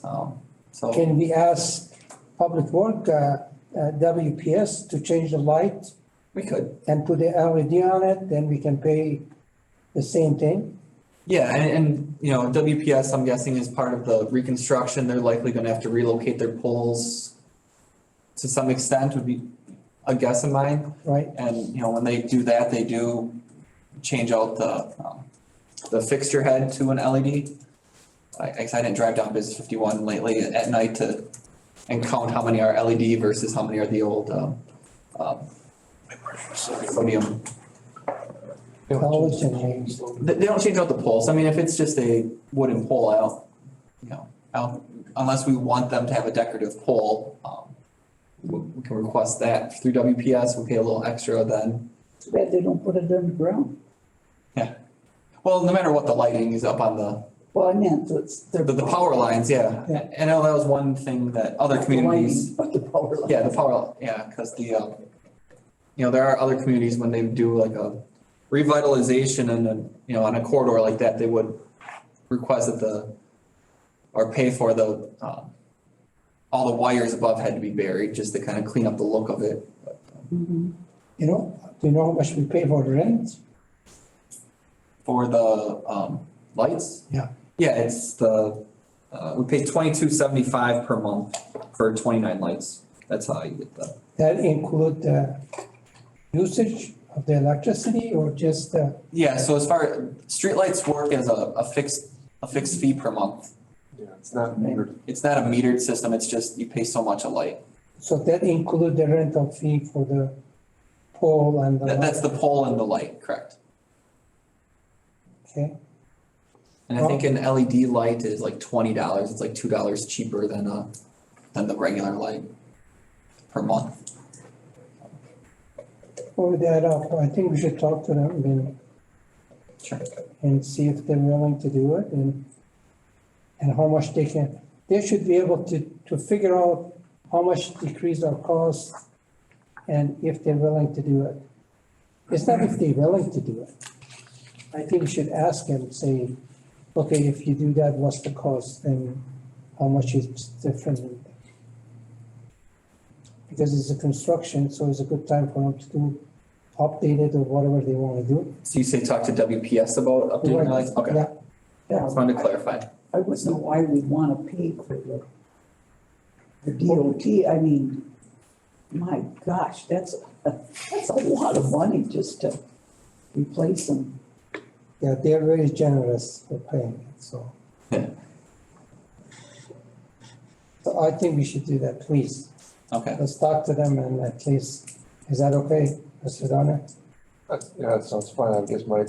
so. Can we ask Public Work, WPS to change the light We could, and put the LED on it, then we can pay the same thing? yeah, and, you know, WPS, I'm guessing is part of the reconstruction, they're likely gonna have to relocate their poles to some extent, would be a guess of mine. Right? And, you know, when they do that, they do change out the fixture head to an LED. I didn't drive down Business 51 lately at night and count how many are LED versus how many are the old, sodium. Halogen. They don't change out the poles. I mean, if it's just a wooden pole, unless we want them to have a decorative pole, we can request that through WPS. We pay a little extra then. too bad they don't put it underground. Well, no matter what, the lighting is up on Well, I meant it's. the power lines, yeah. Yeah. And I know that was one thing that other communities, But the power line. yeah, the power, yeah, because you know, there are other communities when they do like a revitalization and you know, on a corridor like that, they would request that or pay for all the wires above had to be buried just to kind of clean up the look of it. But, Mhm. You know, do you know how much we pay for rent? for the lights? Yeah. Yeah, it's we pay $22.75 per month for 29 lights. That's how you get the. That include the usage of the electricity or just the, Yeah, so as far, streetlights work as a fixed fee per month. Yeah, it's not metered. It's not a metered system, it's just you pay so much a light. so that include the rental fee for the pole and the. That's the pole and the light, correct? Okay, And I think an LED light is like $20, it's like $2 cheaper than the regular light per month. forward that up, I think we should talk to them and Sure. and see if they're willing to do it and how much they can. They should be able to figure out how much decrease our costs and if they're willing to do it. It's not if they're willing to do it. I think we should ask them, say, okay, if you do that, what's the cost and how much is different? Because it's a construction, so it's a good time for them to do update it or whatever they want to do. So you say talk to WPS about updating the lights? Okay, Yeah. just wanted to clarify. I wouldn't know why we'd wanna pay for the DOT, I mean, my gosh, that's That's a lot of money just to replace them. Yeah, they're very generous for paying it, so. Yeah. So I think we should do that, please. Okay. Let's talk to them and at least, is that okay, Mr. Donner? Yeah, that sounds fine. I guess my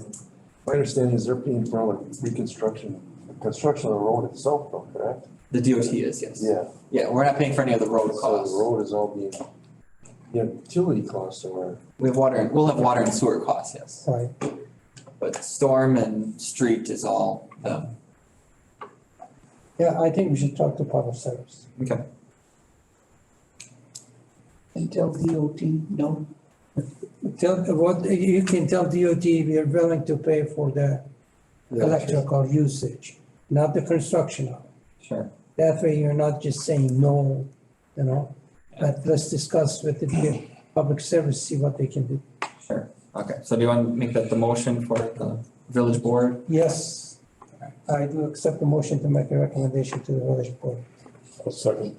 understanding is they're paying for all the reconstruction, construction of the road itself though, correct? The DOT is, yes. Yeah. Yeah, we're not paying for any of the road So costs. the road is all being, utility costs are, We have water, we'll have water and sewer costs, yes. Right, But storm and street is all them. yeah, I think we should talk to public service. Okay. And tell DOT, no. Tell, what, you can tell DOT we are willing to pay for the electrical usage, not the construction of it. Sure. That way you're not just saying no, you know, but let's discuss with the public service, see what they can do. Sure. Okay, so do you want to make that the motion for the village board? Yes, I do accept the motion to make a recommendation to the village board. I'll second.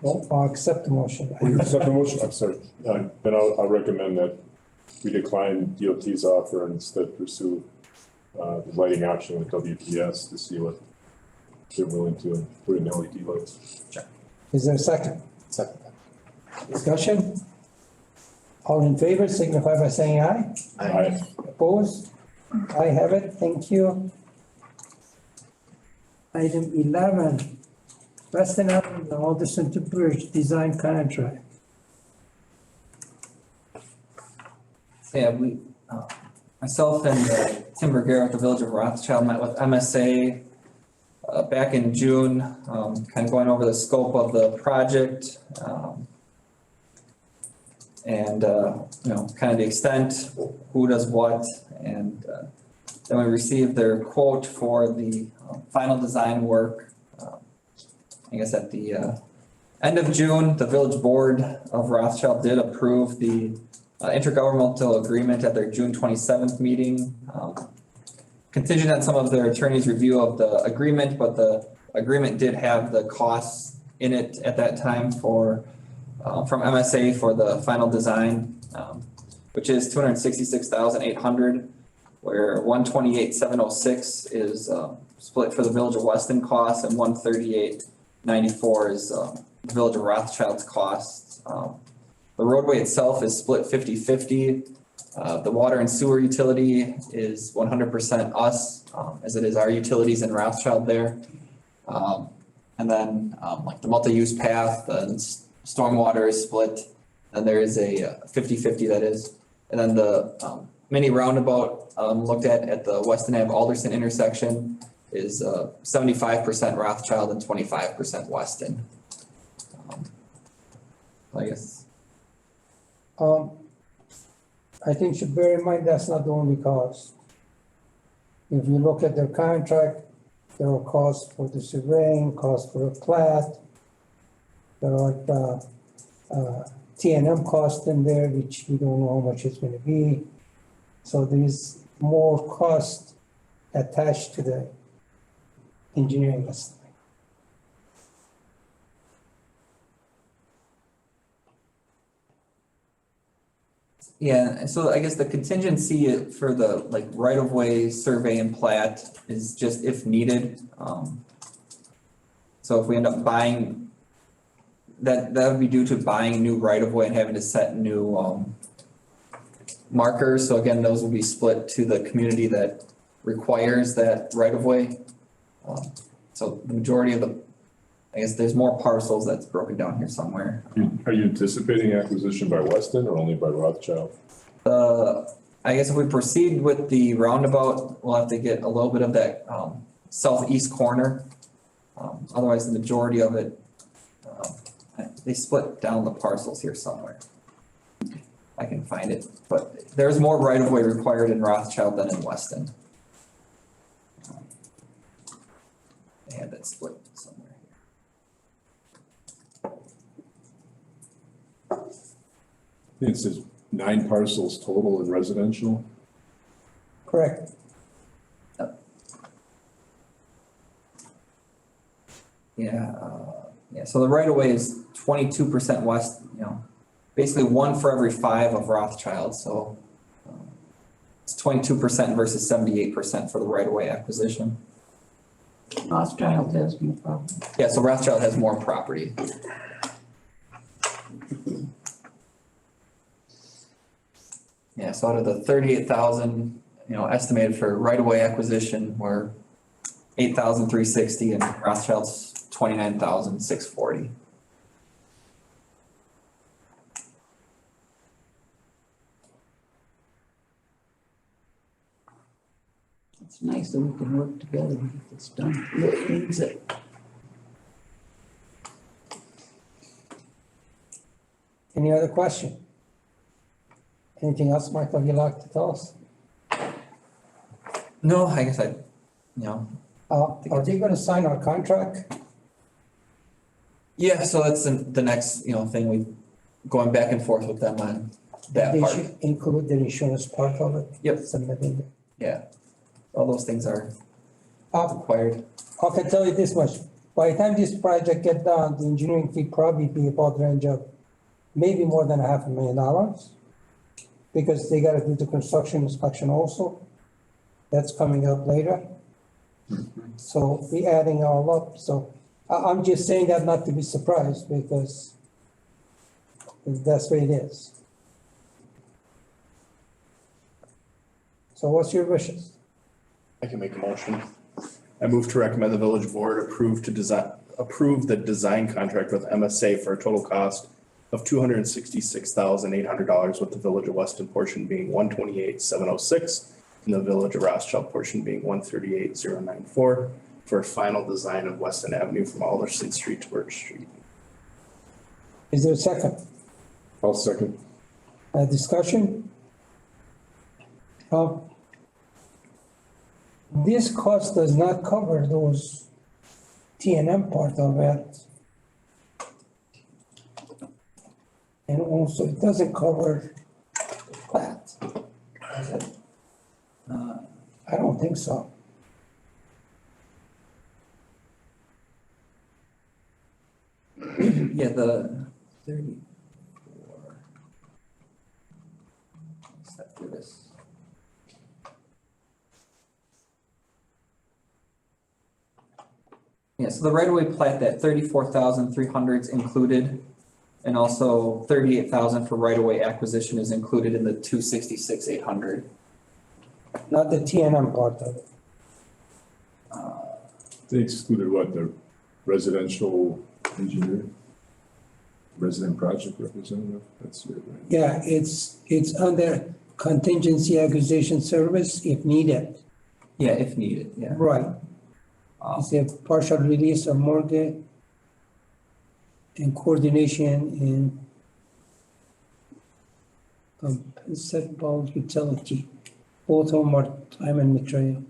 Well, I'll accept the motion. Will you accept the motion? I'm sorry. Then I'll recommend that we decline DOT's offer and instead pursue the lighting option with WPS to see what they're willing to put in LED lights. Is there a second? Second. Discussion? All in favor, signify by saying aye. Aye. Opposed? I have it, thank you. Item 11, Weston Avenue, Alderson to Bridge Design Contract. Yeah, we, myself and Tim Bergera with the Village of Rothschild met with MSA back in June, kind of going over the scope of the project. And, kind of the extent, who does what, and then we received their quote for the final design work. I guess at the end of June, the Village Board of Rothschild did approve the intergovernmental agreement at their June 27th meeting. Contingent on some of their attorney's review of the agreement, but the agreement did have the costs in it at that time for from MSA for the final design, which is $266,800, where $128,706 is split for the Village of Weston costs and $138,994 is the Village of Rothschild's costs. The roadway itself is split 50-50. The water and sewer utility is 100% us, as it is our utilities in Rothschild there. And then like the multi-use path, the stormwater is split, and there is a 50-50 that is. And then the mini roundabout looked at the Weston Ave Alderson intersection is 75% Rothschild and 25% Weston. I guess. I think you should bear in mind that's not the only cost. If you look at their contract, there are costs for the surveying, costs for a plat. There are T&M costs in there, which we don't know how much it's gonna be. So there's more cost attached to the engineering estimate. Yeah, so I guess the contingency for the like right-of-way survey and plat is just if needed. So if we end up buying, that would be due to buying new right-of-way and having to set new markers. So again, those will be split to the community that requires that right-of-way. So the majority of the, I guess there's more parcels that's broken down here somewhere. Are you anticipating acquisition by Weston or only by Rothschild? I guess if we proceed with the roundabout, we'll have to get a little bit of that southeast corner. Otherwise, the majority of it, they split down the parcels here somewhere. I can find it, but there's more right-of-way required in Rothschild than in Weston. They had that split somewhere here. It says 9 parcels total in residential. Correct. Yeah, so the right of way is 22% west, basically 1 for every 5 of Rothschild, so it's 22% versus 78% for the right-of-way acquisition. Rothschild has no problem. Yeah, so Rothschild has more property. Yeah, so out of the 38,000, estimated for right-of-way acquisition, we're 8,360 and Rothschild's 29,640. It's nice that we can work together and get this done. It needs it. Any other question? Anything else, Michael, you'd like to tell us? No, I guess Are they gonna sign our contract? yeah, so that's the next, thing going back and forth with them on that They part. should include the insurance part of it? Yep. Submitting it. Yeah, all those things are Uh, required. I can tell you this much, by the time this project get done, the engineering fee probably be about the range of maybe more than $500,000. Because they gotta do the construction inspection also. That's coming up later. So we adding all up, so I'm just saying that not to be surprised because that's what it is. So what's your wishes? I can make a motion. I move to recommend the village board approve the design contract with MSA for a total cost of $266,800, with the village of Weston portion being $128,706 and the village of Rothschild portion being $138,094 for a final design of Weston Avenue from Alderson Street to Birch Street. Is there a second? I'll second. Discussion? This cost does not cover those T&M part of it. And also, it doesn't cover the plat. Does it? I don't think so. Yeah, the 34. Step through this. Yeah, so the right-of-way plat, that 34,300 is included, and also 38,000 for right-of-way acquisition is included in the 266,800. Not the T&M part of it. They excluded what, the residential engineer? Resident project representative, that's it, right? Yeah, it's under contingency acquisition service if needed. Yeah, if needed, yeah. Right. It's a partial release of mortgage and coordination and compensable utility. Both of them are time and material.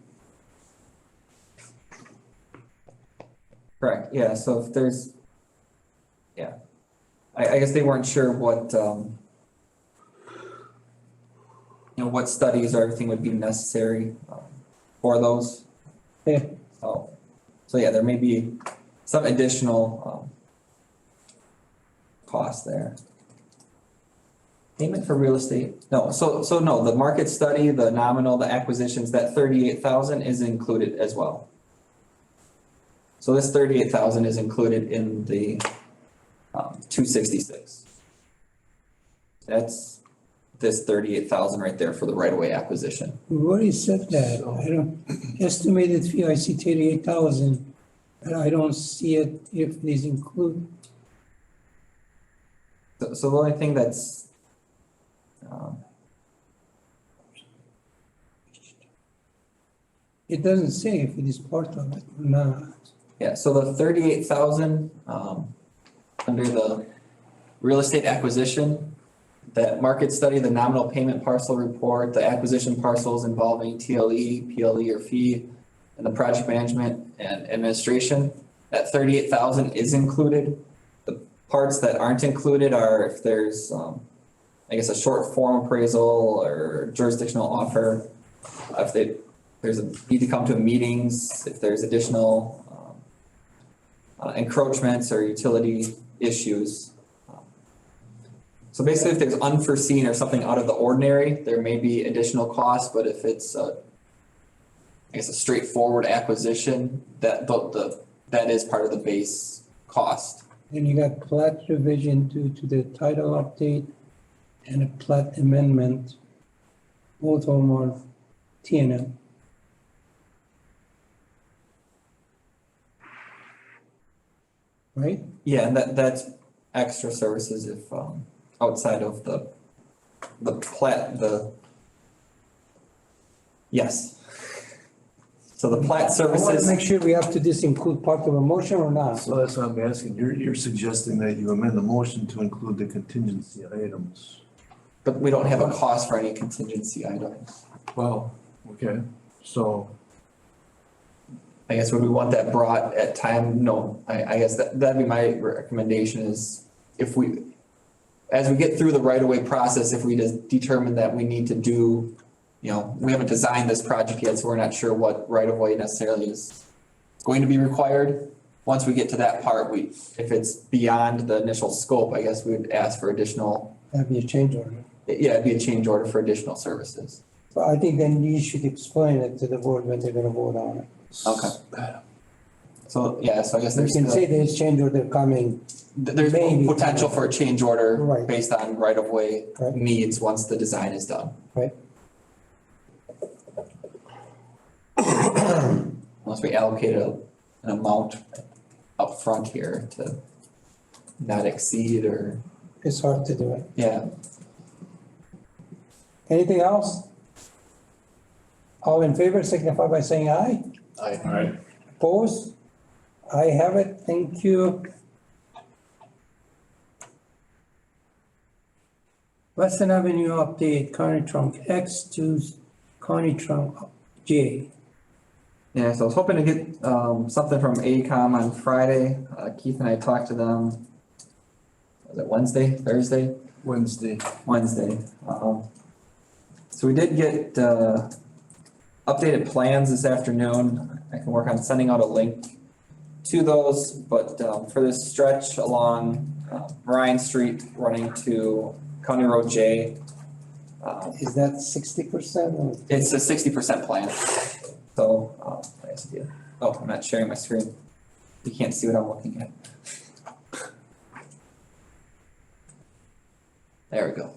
Correct, yeah, so if there's, yeah, I guess they weren't sure what, what studies or everything would be necessary for those. Yeah. So yeah, there may be some additional cost there. Payment for real estate, no, so no, the market study, the nominal, the acquisitions, that 38,000 is included as well. So this 38,000 is included in the 266. That's this 38,000 right there for the right-of-way acquisition. We already said that. I don't, estimated fee, I see 38,000, but I don't see it if these include. So the only thing that's It doesn't say if it is part of it or not. yeah, so the 38,000 under the real estate acquisition, that market study, the nominal payment parcel report, the acquisition parcels involving TLE, PLE or fee, and the project management and administration, that 38,000 is included. The parts that aren't included are if there's, I guess, a short form appraisal or jurisdictional offer, if there's a need to come to meetings, if there's additional encroachments or utility issues. So basically, if there's unforeseen or something out of the ordinary, there may be additional costs, but if it's I guess a straightforward acquisition, that is part of the base cost. Then you got plat revision due to the title update and a plat amendment. Both of them are T and M. Right? Yeah, and that's extra services if, outside of the plat, yes. So the plat I want to services, make sure we have to this include part of a motion or not. So that's what I'm asking. You're suggesting that you amend the motion to include the contingency items. but we don't have a cost for any contingency items. Well, okay, so I guess would we want that brought at time? No, I guess that'd be my recommendation is if as we get through the right-of-way process, if we just determine that we need to do, we haven't designed this project yet, so we're not sure what right-of-way necessarily is going to be required. Once we get to that part, if it's beyond the initial scope, I guess we would ask for additional, That'd be a change order. it'd be a change order for additional services. So I think then you should explain it to the board when they're gonna vote on it. Okay. So I guess You there's can say there's change order coming. there's maybe- potential for a change order Right. based on right-of-way Right. needs once the design is done. Right. Unless we allocate an amount up front here to not exceed or, It's hard to do it. yeah. Anything else? All in favor signify by saying aye. Alright, Opposed? I have it. Thank you. Weston Avenue update, County Trunk X to County Trunk J. Yeah, so I was hoping to get something from AECom on Friday. Keith and I talked to them, was it Wednesday, Thursday? Wednesday. Wednesday. So we did get updated plans this afternoon. I can work on sending out a link to those, but for this stretch along Ryan Street running to County Road J, Is that 60% or? it's a 60% plan. So, I guess, yeah. Oh, I'm not sharing my screen. You can't see what I'm looking at. There we go.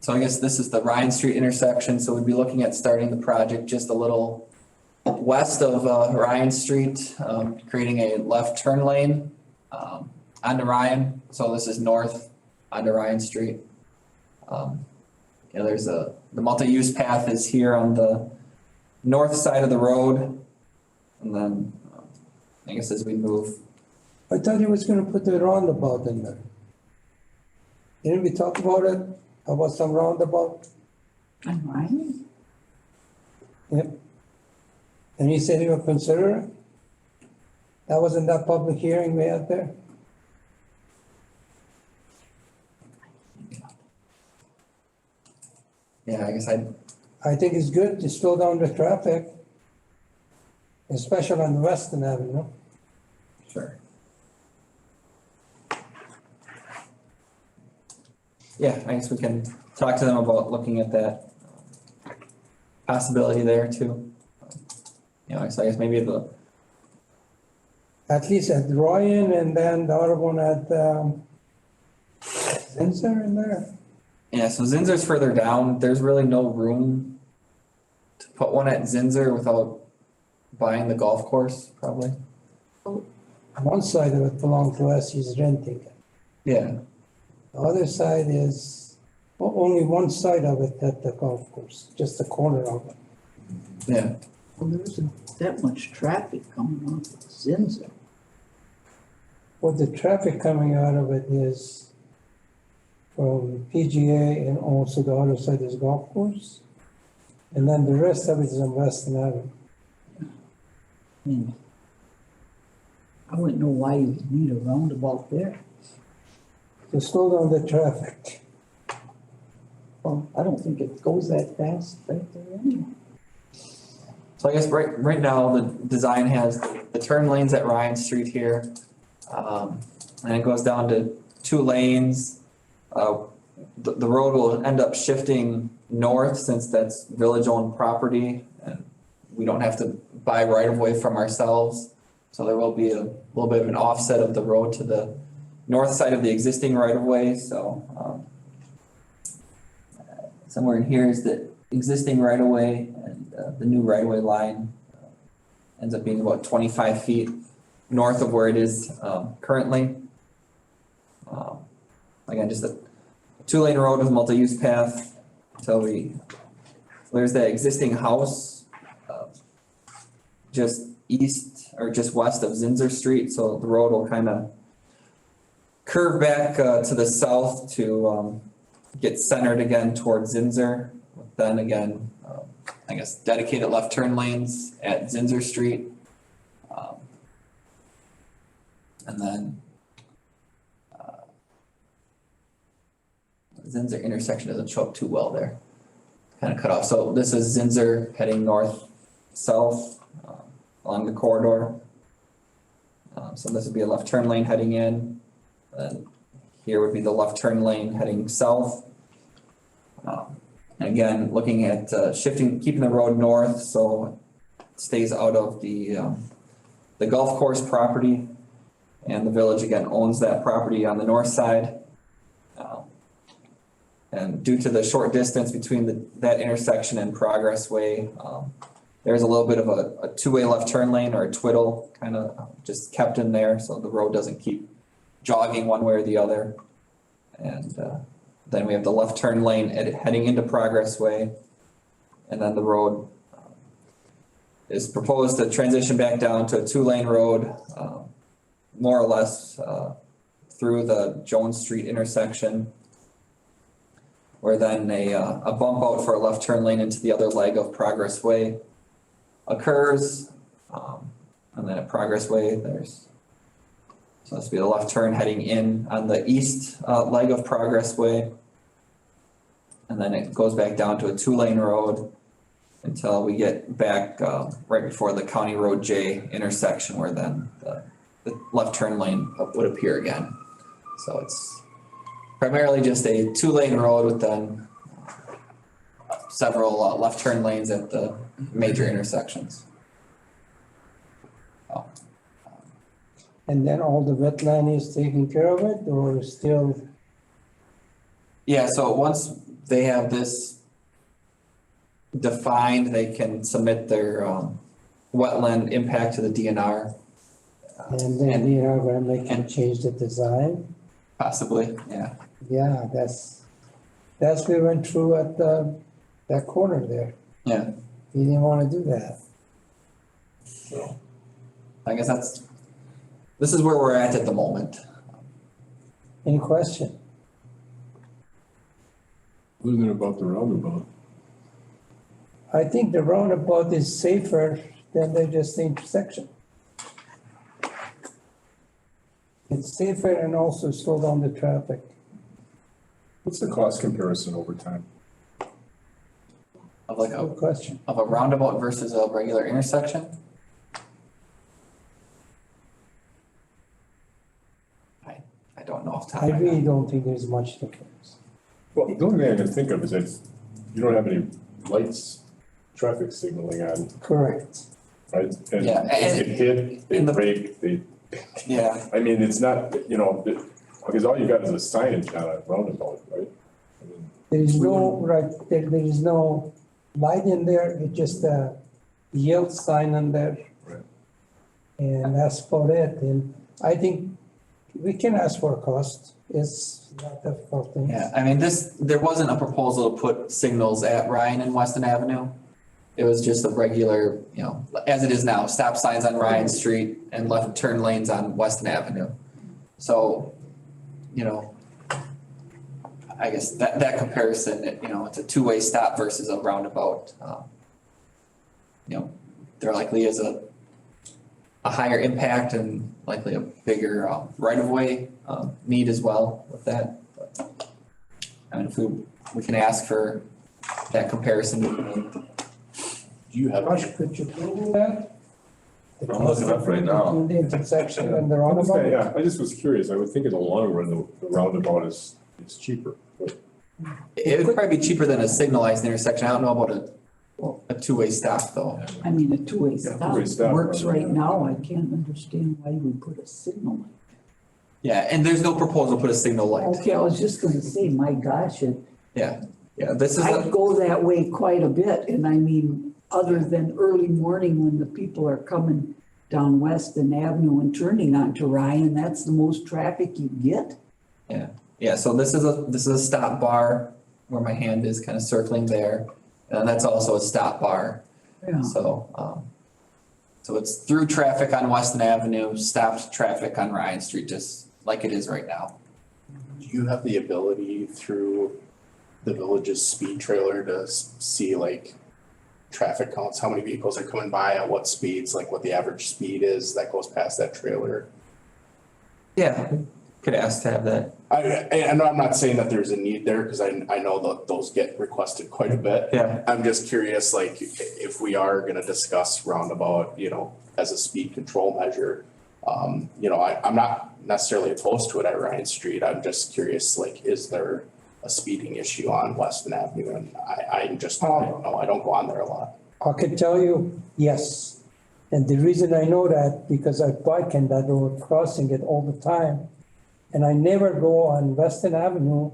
So I guess this is the Ryan Street intersection, so we'd be looking at starting the project just a little west of Ryan Street, creating a left turn lane onto Ryan. So this is north onto Ryan Street. There's the multi-use path is here on the north side of the road. And then, I guess as we move, I thought he was gonna put the roundabout in there. Didn't we talk about it? About some roundabout? On Ryan? Yep. And he said he would consider it? That wasn't that public hearing we had there? yeah, I guess I think it's good to slow down the traffic, especially on Weston Avenue. sure. Yeah, I guess we can talk to them about looking at that possibility there too. So I guess maybe At least at Ryan and then the other one at, Zinser in there. so Zinzer's further down. There's really no room to put one at Zinzer without buying the golf course, probably. One side of it belongs to us, he's renting it. Yeah, The other side is, only one side of it at the golf course, just the corner of it. yeah. Well, there isn't that much traffic coming off of Zinza. What the traffic coming out of it is from PGA and also the other side is golf course. And then the rest of it is on Weston Avenue. I mean, I wouldn't know why you would need a roundabout there. To slow down the traffic. Well, I don't think it goes that fast right there anyway. So I guess right now, the design has the turn lanes at Ryan Street here. And it goes down to 2 lanes, the road will end up shifting north since that's village-owned property and we don't have to buy right-of-way from ourselves. So there will be a little bit of an offset of the road to the north side of the existing right-of-way, so, somewhere in here is the existing right-of-way and, the new right-of-way line ends up being about 25 feet north of where it is, currently. Again, just a two-lane road with multi-use path until there's that existing house, just east or just west of Zinzer Street, so the road will kind of curve back, to the south to, get centered again towards Zinzer. Then again, I guess dedicated left turn lanes at Zinzer Street. And then Zinzer intersection doesn't show up too well there. Kind of cut off. So this is Zinzer heading north-south along the corridor. So this would be a left turn lane heading in. And here would be the left turn lane heading south. Again, looking at keeping the road north so it stays out of the golf course property. And the village again owns that property on the north side. And due to the short distance between that intersection and Progress Way, there's a little bit of a two-way left turn lane or a twiddle kind of just kept in there so the road doesn't keep jogging one way or the other. And then we have the left turn lane heading into Progress Way. And then the road is proposed to transition back down to a two-lane road, more or less through the Jones Street intersection, where then a bump out for a left turn lane into the other leg of Progress Way occurs. And then at Progress Way, so this will be the left turn heading in on the east leg of Progress Way. And then it goes back down to a two-lane road until we get back right before the County Road J intersection where then the left turn lane would appear again. So it's primarily just a two-lane road with then several left turn lanes at the major intersections. And then all the wetland is taking care of it, or still? Yeah, so once they have this defined, they can submit their wetland impact to the DNR. And then we are gonna make them change the design? Possibly, yeah. Yeah, that's we went through at that corner there. Yeah. We didn't wanna do that. So I guess this is where we're at the moment. Any question? Other than about the roundabout. I think the roundabout is safer than just the intersection. It's safer and also slow down the traffic. What's the cost comparison over time? Of like Good question. of a roundabout versus a regular intersection? I don't know off the top I of my really head. don't think there's much difference. Well, the only thing I can think of is that you don't have any lights, traffic signaling on, Correct. right? And Yeah, they get hit, they in the- break, Yeah, I mean, it's not, because all you got is a signage on a roundabout, right? I mean, There is no, there is no light in there, it's just a yield sign on there. Right. And that's about it, and I think we can ask for a cost, it's not a difficult thing. yeah, I mean, there wasn't a proposal to put signals at Ryan and Weston Avenue. It was just a regular, as it is now, stop signs on Ryan Street and left turn lanes on Weston Avenue. So, I guess that comparison, it's a two-way stop versus a roundabout. There likely is a higher impact and likely a bigger right-of-way need as well with that. But, I mean, if we can ask for that comparison. Do you have? Josh, could you Google that? The I'm looking up right now. between the intersection and the I roundabout? yeah, I just was curious. I would think in the long run, the roundabout is it's cheaper, but It would probably be cheaper than a signalized intersection. I don't know about a two-way stop though. I mean, a two-way Yeah, stop two-way stop, works right. right now. I can't understand why we put a signal light. Yeah, and there's no proposal to put a signal light. Okay, I was just gonna say, my gosh, Yeah, this is, I go that way quite a bit, and I mean, other than early morning when the people are coming down Weston Avenue and turning onto Ryan, that's the most traffic you get. yeah, so this is a stop bar where my hand is kind of circling there. And that's also a stop bar. Yeah. So it's through traffic on Weston Avenue, stopped traffic on Ryan Street, just like it is right now. Do you have the ability through the village's speed trailer to see like traffic counts, how many vehicles are coming by at what speeds, like what the average speed is that goes past that trailer? Yeah, could ask to have that. I know I'm not saying that there's a need there, because I know that those get requested quite a bit. Yeah. I'm just curious, like, if we are gonna discuss roundabout, you know, as a speed control measure. You know, I'm not necessarily opposed to it at Ryan Street. I'm just curious, like, is there a speeding issue on Weston Avenue? And I don't know. I don't go on there a lot. I can tell you, yes. And the reason I know that, because I bike in that road, crossing it all the time. And I never go on Weston Avenue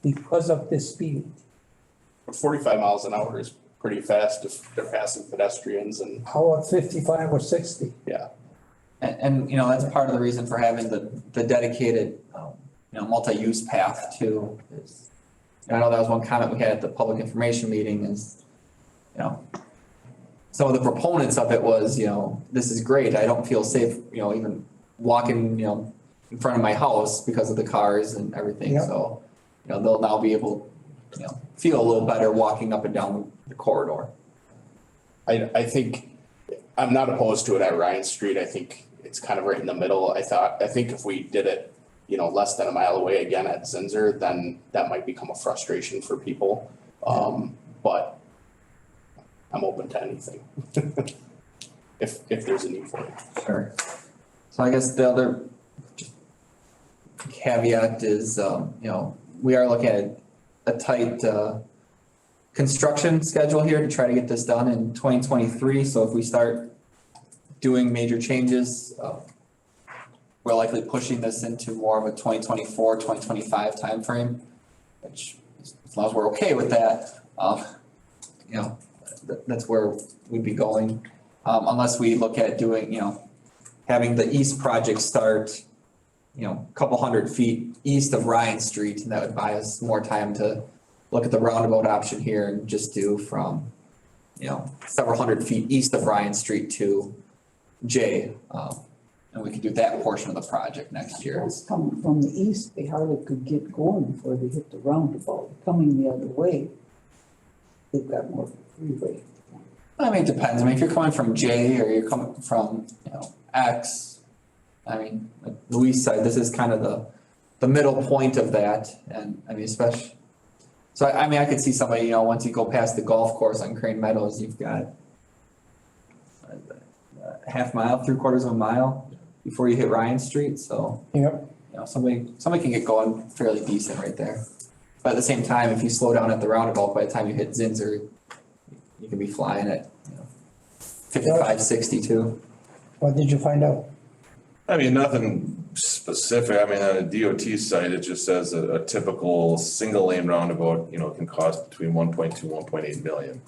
because of the speed. 45 miles an hour is pretty fast if they're passing pedestrians and, How about 55 or 60? yeah. And you know, that's part of the reason for having the dedicated, multi-use path too. Is, I know that was one comment we had at the public information meeting is, some of the proponents of it was, this is great. I don't feel safe, even walking, in front of my house because of the cars and everything. Yeah. So, they'll now be able, feel a little better walking up and down the corridor. I think, I'm not opposed to it at Ryan Street. I think it's kind of right in the middle. I think if we did it, less than a mile away again at Zinser, then that might become a frustration for people. But I'm open to anything. If there's a need for it. Sure. So I guess the other caveat is, we are looking at a tight, construction schedule here to try to get this done in 2023. So if we start doing major changes, we're likely pushing this into more of a 2024, 2025 timeframe, which as long as we're okay with that, that's where we'd be going. Unless we look at doing, having the east project start, a couple hundred feet east of Ryan Street, and that would buy us more time to look at the roundabout option here and just do from, several hundred feet east of Ryan Street to J. And we could do that portion of the project next year. Those coming from the east, they hardly could get going before they hit the roundabout. Coming the other way, they've got more of a freeway. I mean, it depends. I mean, if you're coming from J or you're coming from, X, like the east side, this is kind of the middle point of that. And I mean, especially, so I could see somebody, once you go past the golf course on Crane Meadows, you've got a half mile, 3/4 of a mile before you hit Ryan Street. So, Yep. somebody can get going fairly decent right there. But at the same time, if you slow down at the roundabout, by the time you hit Zinser, you can be flying at, 55, 60 too. What did you find out? I mean, nothing specific. I mean, on a DOT site, it just says a typical single lane roundabout, can cost between 1.2, 1.8 million.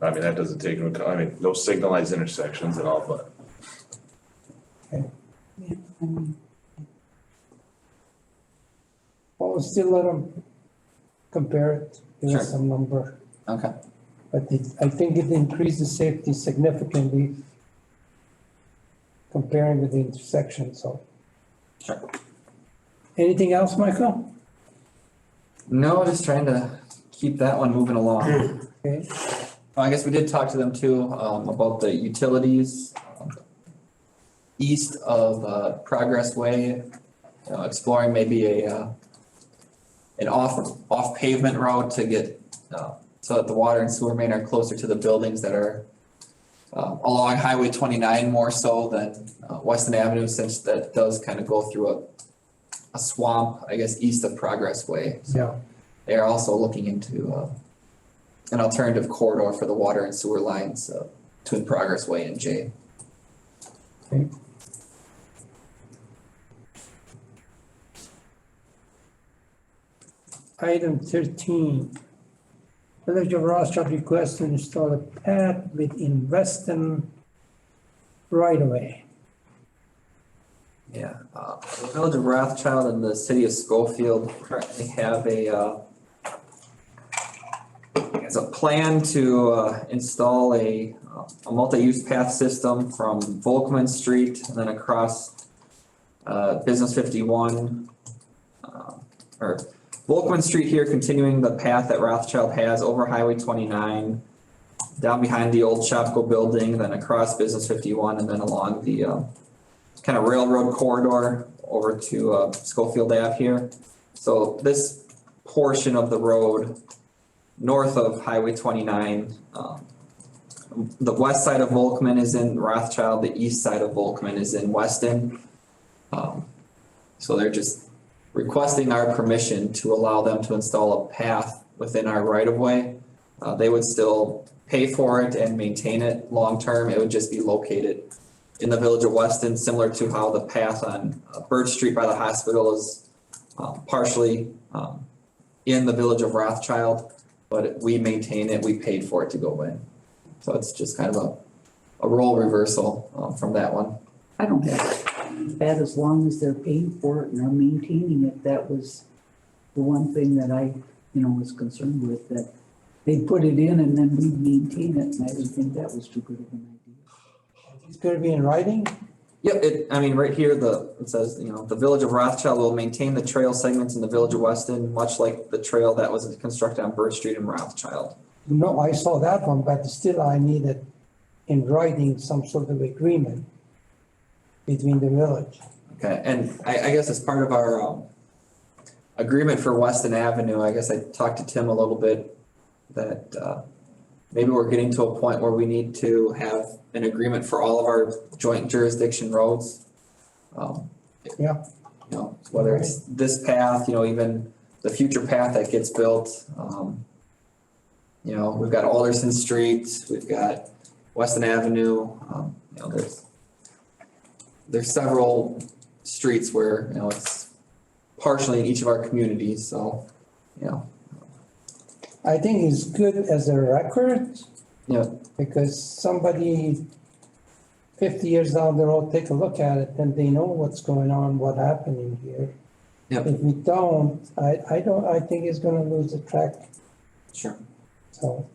I mean, that doesn't take into account, no signalized intersections and all, but. Yeah, I mean, Well, we'll still let them compare it, give Sure. us some number. Okay. But I think it increases safety significantly comparing with the intersection, so. Sure. Anything else, Michael? No, just trying to keep that one moving along. Okay, I guess we did talk to them too, about the utilities east of, Progress Way, exploring maybe an off pavement route to get, so that the water and sewer main are closer to the buildings that are, along Highway 29 more so than, Weston Avenue, since that does kind of go through a swamp, I guess, east of Progress Way. Yeah. They are also looking into an alternative corridor for the water and sewer lines between Progress Way and J. Item 13. Village of Rothschild request to install a path within Weston right away. Yeah, the Village of Rothschild and the City of Schofield currently have it's a plan to install a multi-use path system from Volkman Street and then across Business 51, or Volkman Street here, continuing the path that Rothschild has over Highway 29, down behind the old Shopko building, then across Business 51, and then along the kind of railroad corridor over to Schofield Ave here. So this portion of the road north of Highway 29, the west side of Volkman is in Rothschild, the east side of Volkman is in Weston. So they're just requesting our permission to allow them to install a path within our right of way. They would still pay for it and maintain it long-term. It would just be located in the Village of Weston, similar to how the path on Birch Street by the hospital is partially in the Village of Rothschild, but we maintain it, we paid for it to go in. So it's just kind of a role reversal from that one. I don't have that as long as they're paying for it and are maintaining it. That was the one thing that I, was concerned with, that they put it in and then we'd maintain it, and I didn't think that was too good of an idea. It's gonna be in writing? Yep, right here, it says, the Village of Rothschild will maintain the trail segments in the Village of Weston, much like the trail that was constructed on Birch Street in Rothschild. No, I saw that one, but still I needed in writing some sort of agreement between the village. Okay, and I guess as part of our agreement for Weston Avenue, I guess I talked to Tim a little bit that maybe we're getting to a point where we need to have an agreement for all of our joint jurisdiction roads. Yeah. Whether it's this path, even the future path that gets built. We've got Alderson Street, we've got Weston Avenue, there's several streets where, it's partially in each of our communities, so, I think it's good as a record. Yeah. Because somebody 50 years down the road, take a look at it, then they know what's going on, what happened in here. Yep. If we don't, I think it's gonna lose the track. Sure. So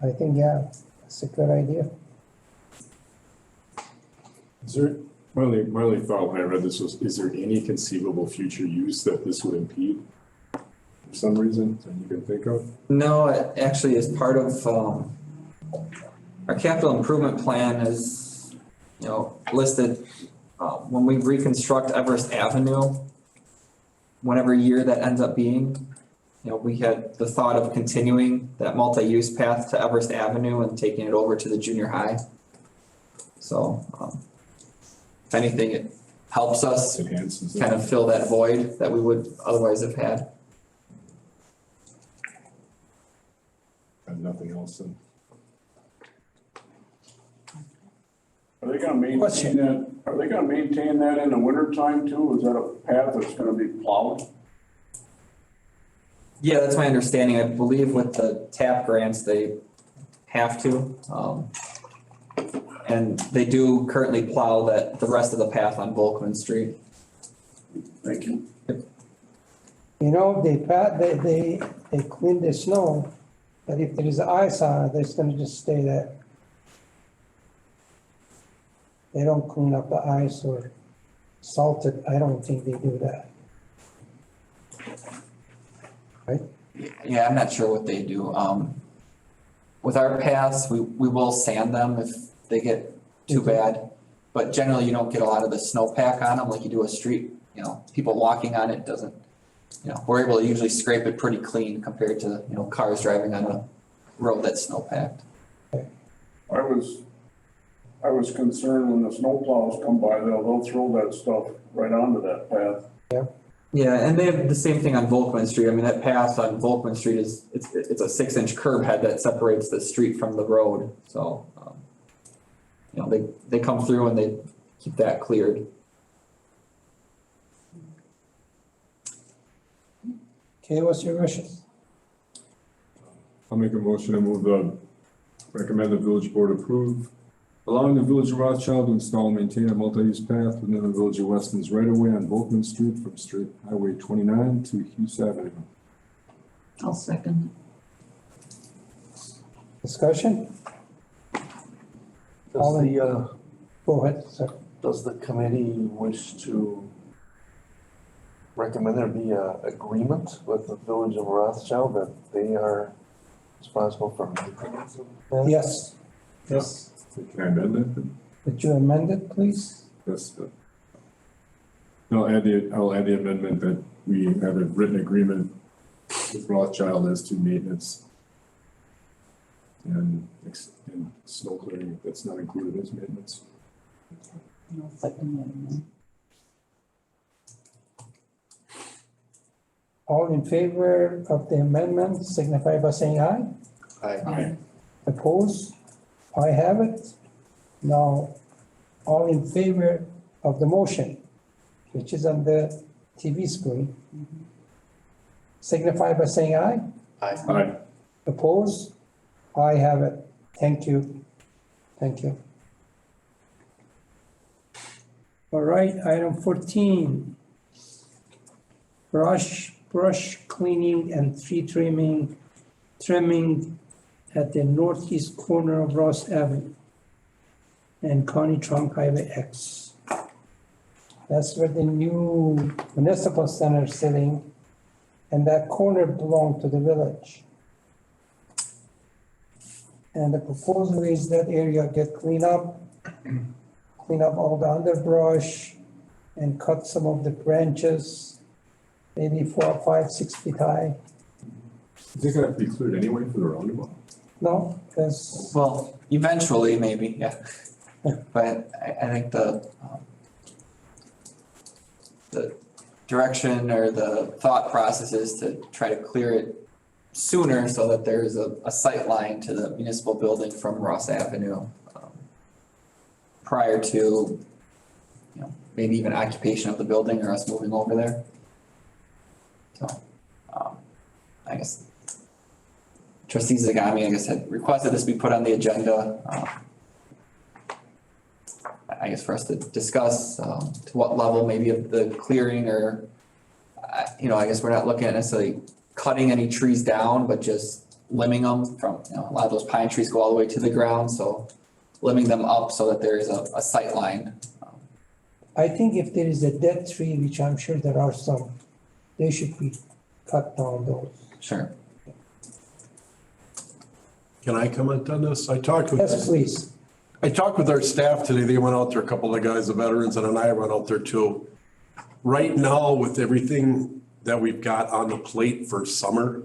I think, yeah, that's a good idea. Is there, my thought when I read this was, is there any conceivable future use that this would impede? For some reason that you can think of? No, it actually is part of, our capital improvement plan is, listed, when we reconstruct Everest Avenue, whatever year that ends up being, we had the thought of continuing that multi-use path to Everest Avenue and taking it over to the junior high. So, if anything, it helps us Enhances. kind of fill that void that we would otherwise have had. And nothing else then. Are they gonna maintain that, in the winter time too? Is that a path that's gonna be plowed? Yeah, that's my understanding. I believe with the TAP grants, they have to. And they do currently plow the rest of the path on Volkman Street. Thank you. They clean the snow, but if there is ice on it, it's gonna just stay there. They don't clean up the ice or salt it. I don't think they do that. Right? Yeah, I'm not sure what they do. With our paths, we will sand them if they get too bad. But generally, you don't get a lot of the snowpack on them like you do a street, people walking on it doesn't, we're able to usually scrape it pretty clean compared to, cars driving on a road that's snowpacked. I was concerned when the snowplows come by, they'll throw that stuff right onto that path. Yeah, and they have the same thing on Volkman Street. I mean, that path on Volkman Street it's a 6-inch curb head that separates the street from the road, so, you know, they come through and they keep that cleared. Okay, what's your wishes? I'll make a motion to recommend the village board approve allowing the village of Rothschild to install and maintain a multi-use path within the village of Weston's right of way on Volkman Street from State Highway 29 to Hughes Avenue. I'll second. Discussion? Does the, Go ahead, sir. does the committee wish to recommend there be a agreement with the village of Rothschild that they are responsible for maintenance of the path? Yes. Yes. Can I amend that? Would you amend it, please? Yes. I'll add the amendment that we have a written agreement with Rothschild as to maintenance and snow clearing that's not included as maintenance. I'll second that amendment. All in favor of the amendment signify by saying aye. Aye. Opposed? I have it. Now, all in favor of the motion, which is on the TV screen, signify by saying aye. Aye. Opposed? I have it. Thank you. Thank you. All right, item 14. Brush cleaning and tree trimming at the northeast corner of Ross Avenue and County Trunk Highway X. That's where the new municipal center is sitting, and that corner belonged to the village. And the proposal is that area get cleaned up, clean up all the underbrush, and cut some of the branches, maybe 4, 5, 6 feet high. Is it gonna have to be cleared anyway for the roundabout? No, because Well, eventually, maybe, yeah. But I think the direction or the thought process is to try to clear it sooner so that there's a sight line to the municipal building from Ross Avenue. Prior to, you know, maybe even occupation of the building or us moving over there. So, I guess trustee Zagami, I guess, had requested this be put on the agenda. I guess for us to discuss, to what level maybe of the clearing or, you know, I guess we're not looking at necessarily cutting any trees down, but just limbing them from, you know, a lot of those pine trees go all the way to the ground, so limbing them up so that there is a sight line. I think if there is a dead tree, which I'm sure there are some, they should be cut down those. Sure. Can I comment on this? Yes, please. I talked with our staff today. They went out there, a couple of guys, the veterans, and then I went out there too. Right now, with everything that we've got on the plate for summer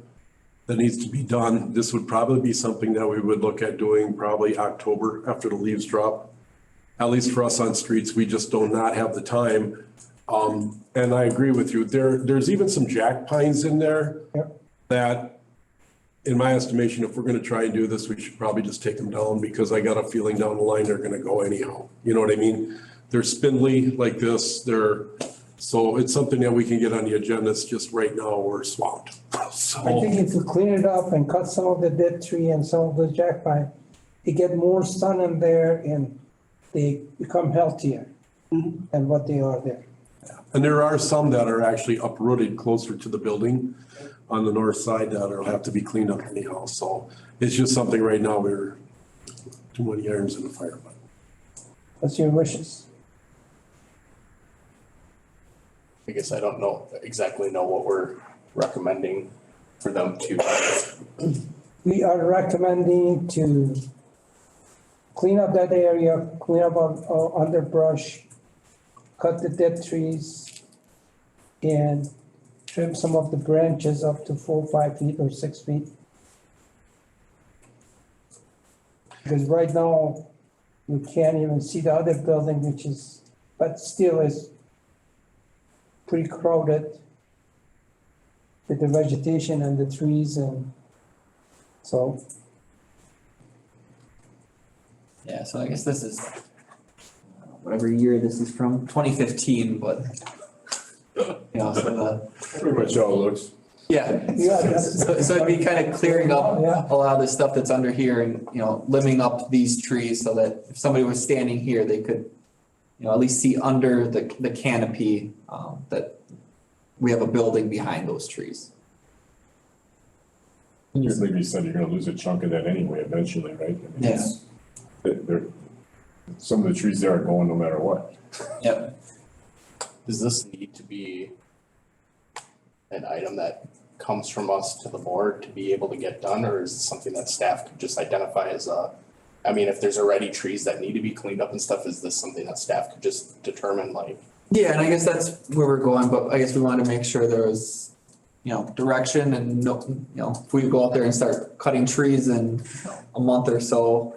that needs to be done, this would probably be something that we would look at doing probably October after the leaves drop. At least for us on streets, we just do not have the time. And I agree with you. There's even some jack pines in there that, in my estimation, if we're gonna try and do this, we should probably just take them down because I got a feeling down the line they're gonna go anyhow. You know what I mean? They're spindly like this. So it's something that we can get on the agenda. It's just right now we're swamped. So I think if you clean it up and cut some of the dead tree and some of the jack pine, you get more sun in there and they become healthier than what they are there. And there are some that are actually uprooted closer to the building on the north side that'll have to be cleaned up anyhow. So it's just something right now we're too many irons in the fire. What's your wishes? I guess I don't exactly know what we're recommending for them to. We are recommending to clean up that area, clean up underbrush, cut the dead trees, and trim some of the branches up to 4, 5 feet or 6 feet. Because right now, you can't even see the other building, but still is pretty crowded. with the vegetation and the trees and so. Yeah, so I guess this is whatever year this is from, 2015, but you know, so Pretty much how it looks. Yeah, so it'd be kind of clearing up Yeah. a lot of the stuff that's under here and, you know, limbing up these trees so that if somebody was standing here, they could, you know, at least see under the canopy, that we have a building behind those trees. And you, like you said, you're gonna lose a chunk of that anyway eventually, right? I mean, it's- they're- some of the trees there are going no matter what. Yep. Does this need to be an item that comes from us to the board to be able to get done, or is it something that staff could just identify as I mean, if there's already trees that need to be cleaned up and stuff, is this something that staff could just determine, like? Yeah, and I guess that's where we're going, but I guess we wanted to make sure there was, you know, direction and no, you know, if we go out there and start cutting trees in a month or so,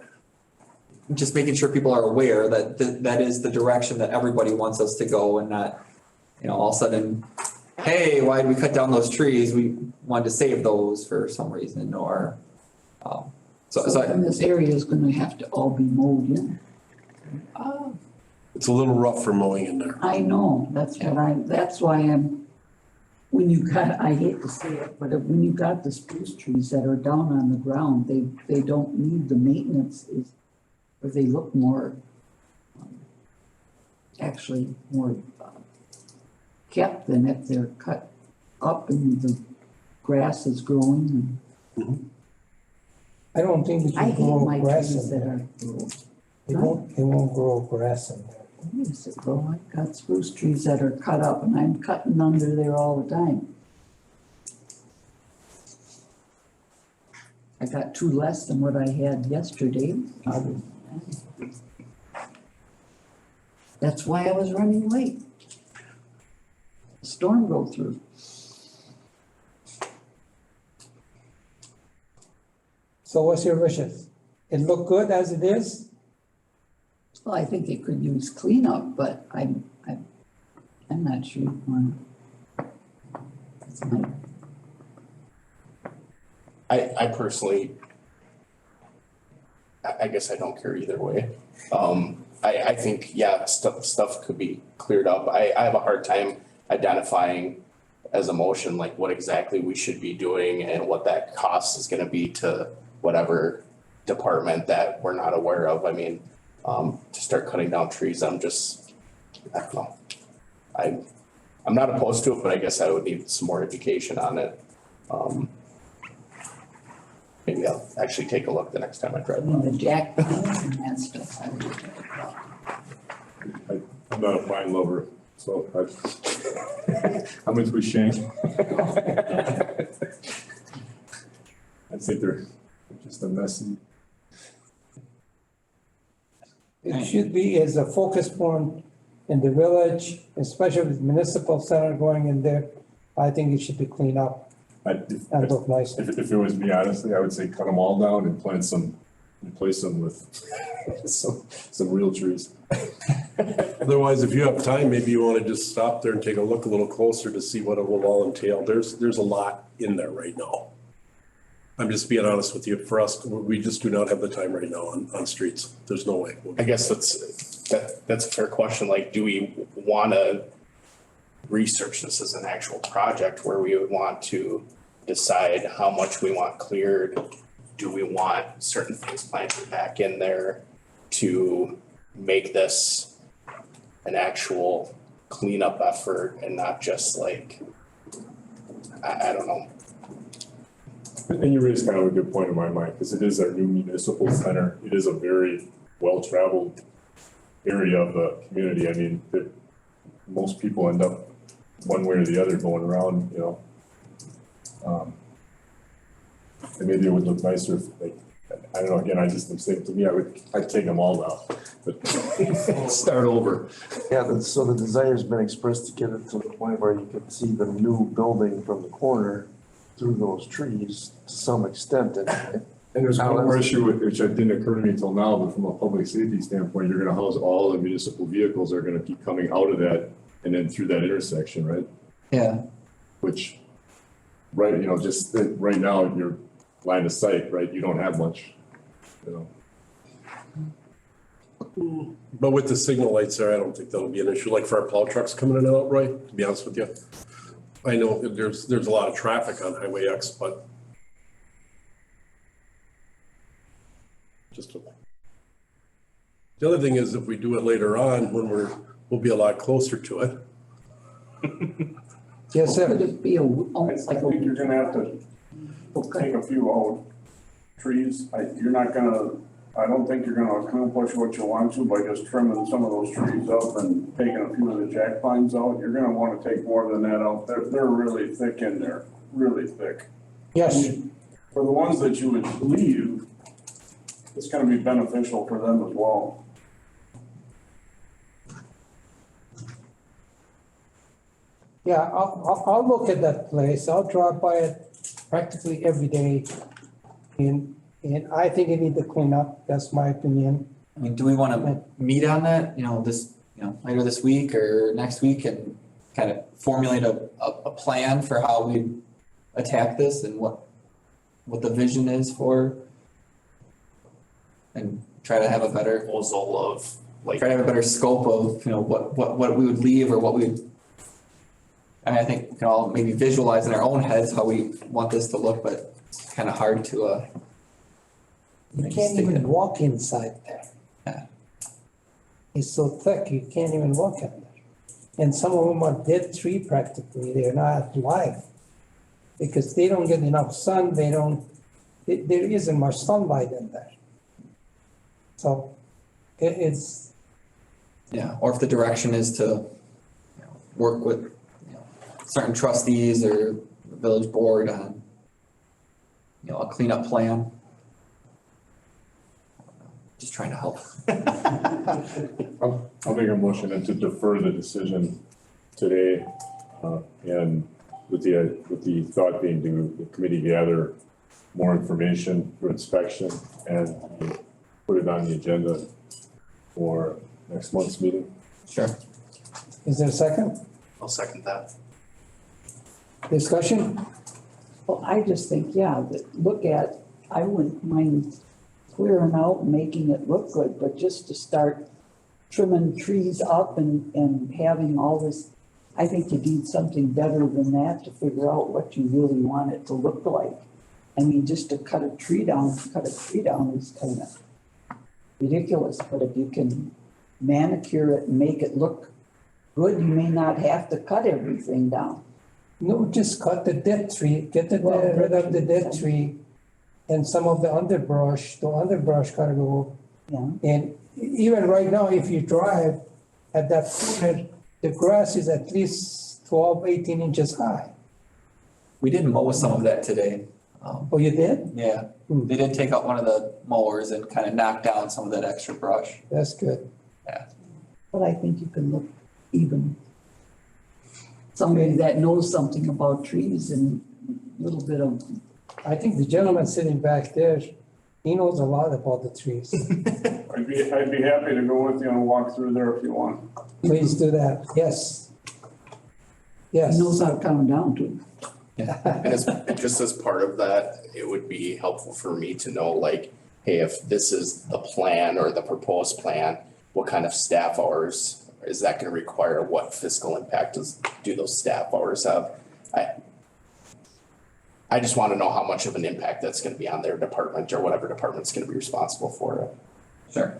just making sure people are aware that that is the direction that everybody wants us to go and not, you know, all of a sudden, hey, why did we cut down those trees? We wanted to save those for some reason or, And this area is gonna have to all be mowed in. It's a little rough for mowing in there. I know, that's why when you got, I hate to say it, but when you got the spruce trees that are down on the ground, they don't need the maintenance or they look more, actually more kept than if they're cut up and the grass is growing. I don't think we I can hate grow my grass trees in that there. are, It won't grow grass in there. where is it, bro? I've got spruce trees that are cut up and I'm cutting under there all the time. I got 2 less than what I had yesterday. That's why I was running late. Storm go through. So what's your wishes? It look good as it is? Well, I think it could use cleanup, but I'm not sure you want. That's my, I personally, I guess I don't care either way. I think, yeah, stuff could be cleared up. I have a hard time identifying as a motion, like what exactly we should be doing and what that cost is gonna be to whatever department that we're not aware of. I mean, to start cutting down trees, I don't know. I'm not opposed to it, but I guess I would need some more education on it. Maybe I'll actually take a look the next time I drive by. the jack pines and that stuff. I'm not a pine lover, so I'm into a shank. I think they're just a messy. It should be as a focus point in the village, especially with municipal center going in there. I think it should be cleaned up and look nice. If it was me, honestly, I would say cut them all down and replace them with some real trees. Otherwise, if you have time, maybe you want to just stop there and take a look a little closer to see what it will all entail. There's a lot in there right now. I'm just being honest with you. For us, we just do not have the time right now on streets. There's no way. I guess that's a fair question. Like, do we wanna research this as an actual project where we would want to decide how much we want cleared? Do we want certain things planted back in there to make this an actual cleanup effort and not just like, I don't know. And you raised kind of a good point in my mind, because it is our new municipal center. It is a very well-traveled area of the community. I mean, most people end up one way or the other going around, you know. And maybe it would look nicer if, like, I don't know, again, I'm saying, to me, I'd take them all out, but start over. Yeah, so the desire's been expressed to get it to the point where you could see the new building from the corner through those trees to some extent. And there's one more issue which didn't occur to me until now, but from a public safety standpoint, you're gonna house all the municipal vehicles are gonna keep coming out of that and then through that intersection, right? Yeah. Which right, just right now, your line of sight, right, you don't have much, But with the signal lights there, I don't think that'll be an issue, like for our plow trucks coming in and out, right, to be honest with you. I know that there's a lot of traffic on Highway X, but just. The other thing is if we do it later on, when we'll be a lot closer to it. Yes, Could sir. it be almost I like think you're a, gonna have to take a few out trees. I don't think you're gonna accomplish what you want to by just trimming some of those trees up and taking a few of the jack pines out. You're gonna wanna take more than that out. They're really thick in there, really thick. Yes, For the ones that you would leave, it's gonna be beneficial for them as well. yeah, I'll look at that place. I'll drive by it practically every day. And I think it needs to clean up. That's my opinion. I mean, do we wanna meet on that, later this week or next week and kind of formulate a plan for how we attack this and what the vision is for? And try to have a better, Proposal of like, try to have a better scope of, what we would leave or what we. I mean, I think we can all maybe visualize in our own heads how we want this to look, but it's kind of hard to, You Maybe can't stick even it. walk inside there. Yeah. It's so thick, you can't even walk in there. And some of them are dead tree practically, they're not alive. Because they don't get enough sun, there isn't much sunlight in there. So it's, yeah, or if the direction is to, work with, certain trustees or the village board on, a cleanup plan. Just trying to help. I'll make a motion and to defer the decision today, and with the thought being to the committee gather more information for inspection and put it on the agenda for next month's meeting. Sure. is there a second I'll second that. discussion? well, I just think, yeah, I wouldn't mind clearing out and making it look good, but just to start trimming trees up and having all this, I think you need something better than that to figure out what you really want it to look like. I mean, just to cut a tree down is kind of ridiculous, but if you can manicure it and make it look good, you may not have to cut everything down. No, just cut the dead tree, get Well, rid of the dead dead tree. tree and some of the underbrush gotta go. Yeah, And even right now, if you drive at that corner, the grass is at least 12, 18 inches high. We did mow some of that today. Oh, you did? Yeah, Hmm. they did take out one of the mowers and kind of knock down some of that extra brush. That's good. but I think you can look even. Somebody that knows something about trees and a little bit of, I think the gentleman sitting back there, he knows a lot about the trees. I'd be happy to go with you and walk through there if you want. Please do that, yes. he Yes, knows how to come down to. And just as part of that, it would be helpful for me to know, like, hey, if this is the plan or the proposed plan, what kind of staff hours is that gonna require? What fiscal impact do those staff hours have? I just wanna know how much of an impact that's gonna be on their department or whatever department's gonna be responsible for it. Sure.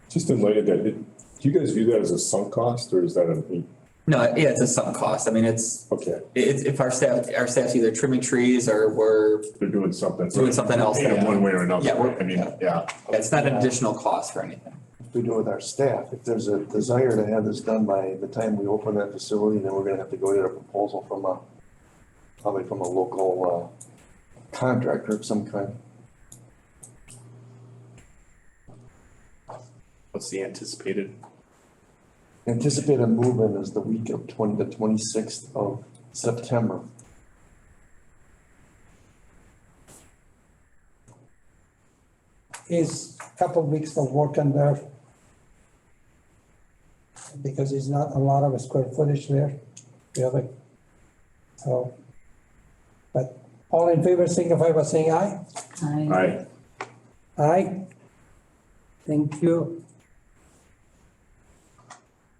Just in light of that, do you guys view that as a sunk cost or is that No, yeah, it's a sunk cost. I mean, okay, it's if our staff's either trimming trees or we're, they're doing something. Doing something else. In one way or another. Yeah, I mean, yeah. it's not an additional cost for anything. We do with our staff, if there's a desire to have this done by the time we open that facility, then we're gonna have to go get a proposal probably from a local, contractor of some kind. What's the anticipated? Anticipated move-in is the week of the 26th of September. is a couple of weeks of work on there. Because there's not a lot of square footage there, really. So But all in favor, signify by saying aye. I, Aye. Thank you.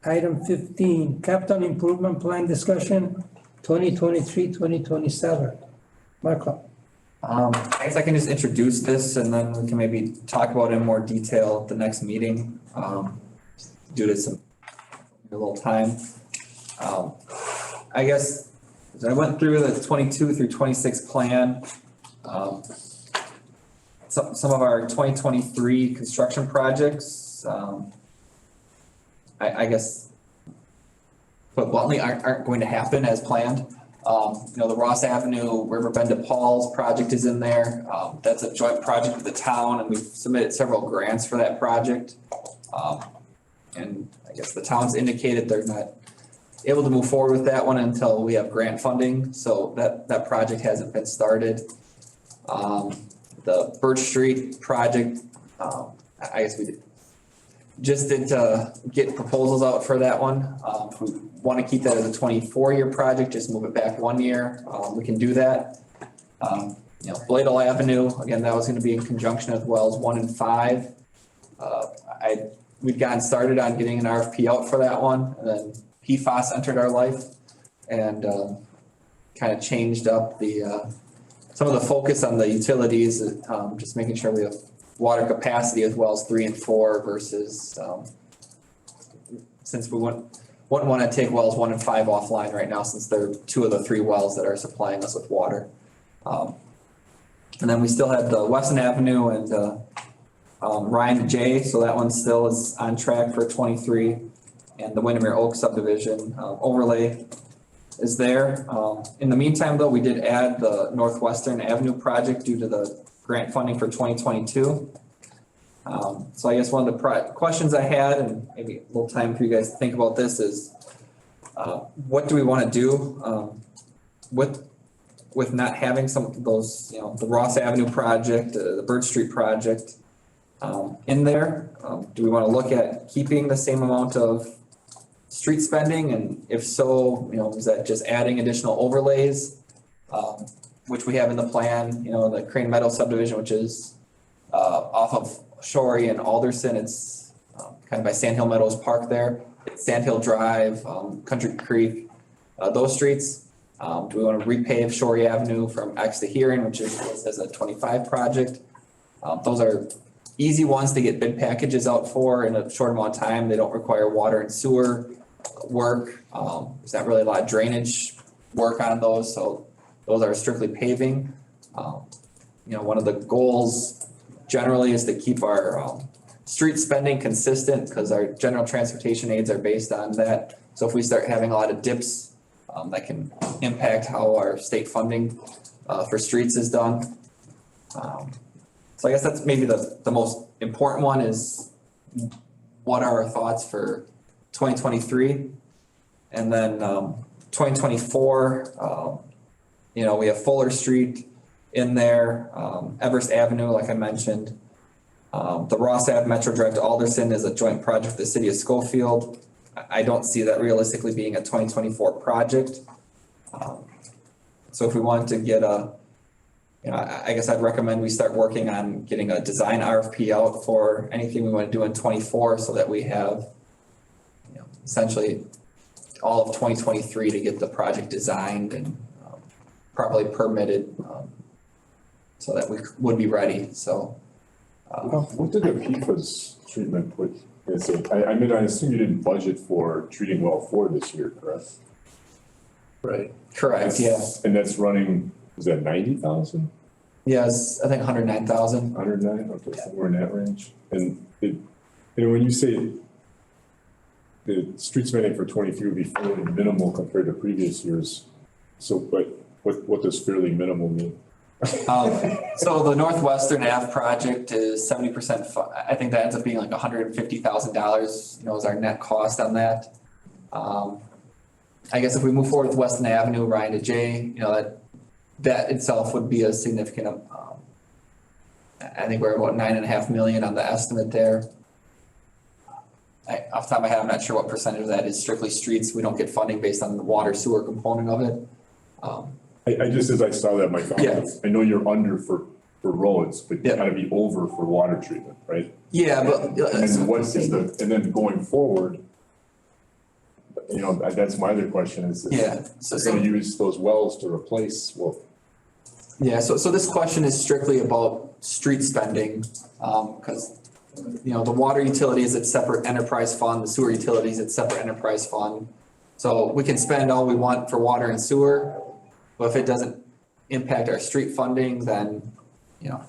Item 15, capital improvement plan discussion, 2023-2027. Michael, I guess I can just introduce this and then we can maybe talk about it in more detail at the next meeting, due to a little time. I guess, as I went through the 22 through 26 plan, some of our 2023 construction projects, I guess, put bluntly, aren't going to happen as planned. The Ross Avenue, Riverbend to Paul's project is in there. That's a joint project with the town and we've submitted several grants for that project. And I guess the town's indicated they're not able to move forward with that one until we have grant funding, so that project hasn't been started. The Birch Street project, I guess we just did get proposals out for that one. If we want to keep that as a 24-year project, just move it back 1 year, we can do that. Bladel Avenue, again, that was going to be in conjunction with wells 1 and 5. We'd gotten started on getting an RFP out for that one, and then PFAS entered our life and kind of changed up some of the focus on the utilities, just making sure we have water capacity with wells 3 and 4 versus since we wouldn't want to take wells 1 and 5 offline right now since they're 2 of the 3 wells that are supplying us with water. And then we still have the Weston Avenue and Ryan J, so that one still is on track for 23. And the Windermere Oak subdivision overlay is there. In the meantime, though, we did add the Northwestern Avenue project due to the grant funding for 2022. So I guess one of the questions I had, and maybe a little time for you guys to think about this, is what do we want to do with not having some of those, the Ross Avenue project, the Birch Street project in there? Do we want to look at keeping the same amount of street spending? And if so, is that just adding additional overlays, which we have in the plan, the Crane Meadow subdivision, which is off of Shorey and Alderson. It's kind of by Sand Hill Meadows Park there. It's Sand Hill Drive, Country Creek, those streets. Do we want to repave Shorey Avenue from X to Hearing, which is as a 25 project? Those are easy ones to get bid packages out for in a short amount of time. They don't require water and sewer work. There's not really a lot of drainage work on those, so those are strictly paving. One of the goals generally is to keep our street spending consistent because our general transportation aids are based on that. So if we start having a lot of dips, that can impact how our state funding for streets is done. So I guess that's maybe the most important one is what are our thoughts for 2023? And then 2024, we have Fuller Street in there, Everest Avenue, like I mentioned. The Ross Ave Metro Drive to Alderson is a joint project with the city of Schofield. I don't see that realistically being a 2024 project. So if we want to get I guess I'd recommend we start working on getting a design RFP out for anything we want to do in 24 so that we have, essentially all of 2023 to get the project designed and properly permitted, so that we would be ready. So. What did the PFAS treatment put? I assume you didn't budget for treating well 4 this year, correct? Right. Correct, yeah. And that's running, is that 90,000? Yes, I think 109,000. 109, okay, somewhere in that range. And when you say the street spending for 23 would be fairly minimal compared to previous years, so but what does fairly minimal mean? So the Northwestern Ave project is 70%. I think that ends up being like $150,000. Is our net cost on that. I guess if we move forward with Weston Avenue, Ryan to J, that itself would be a significant. I think we're about $9.5 million on the estimate there. Off the top of my head, I'm not sure what percentage of that is strictly streets. We don't get funding based on the water sewer component of it. I just, as I saw that, my thought Yeah. was, I know you're under for roads, but you Yeah. gotta be over for water treatment, right? Yeah, but, And then what is the, and then going forward, you know, that's my other question is, yeah, you're gonna use those wells to replace, well, yeah, so this question is strictly about street spending, because, you know, the water utility is its separate enterprise fund, the sewer utility is its separate enterprise fund. So we can spend all we want for water and sewer, but if it doesn't impact our street funding, then, you know,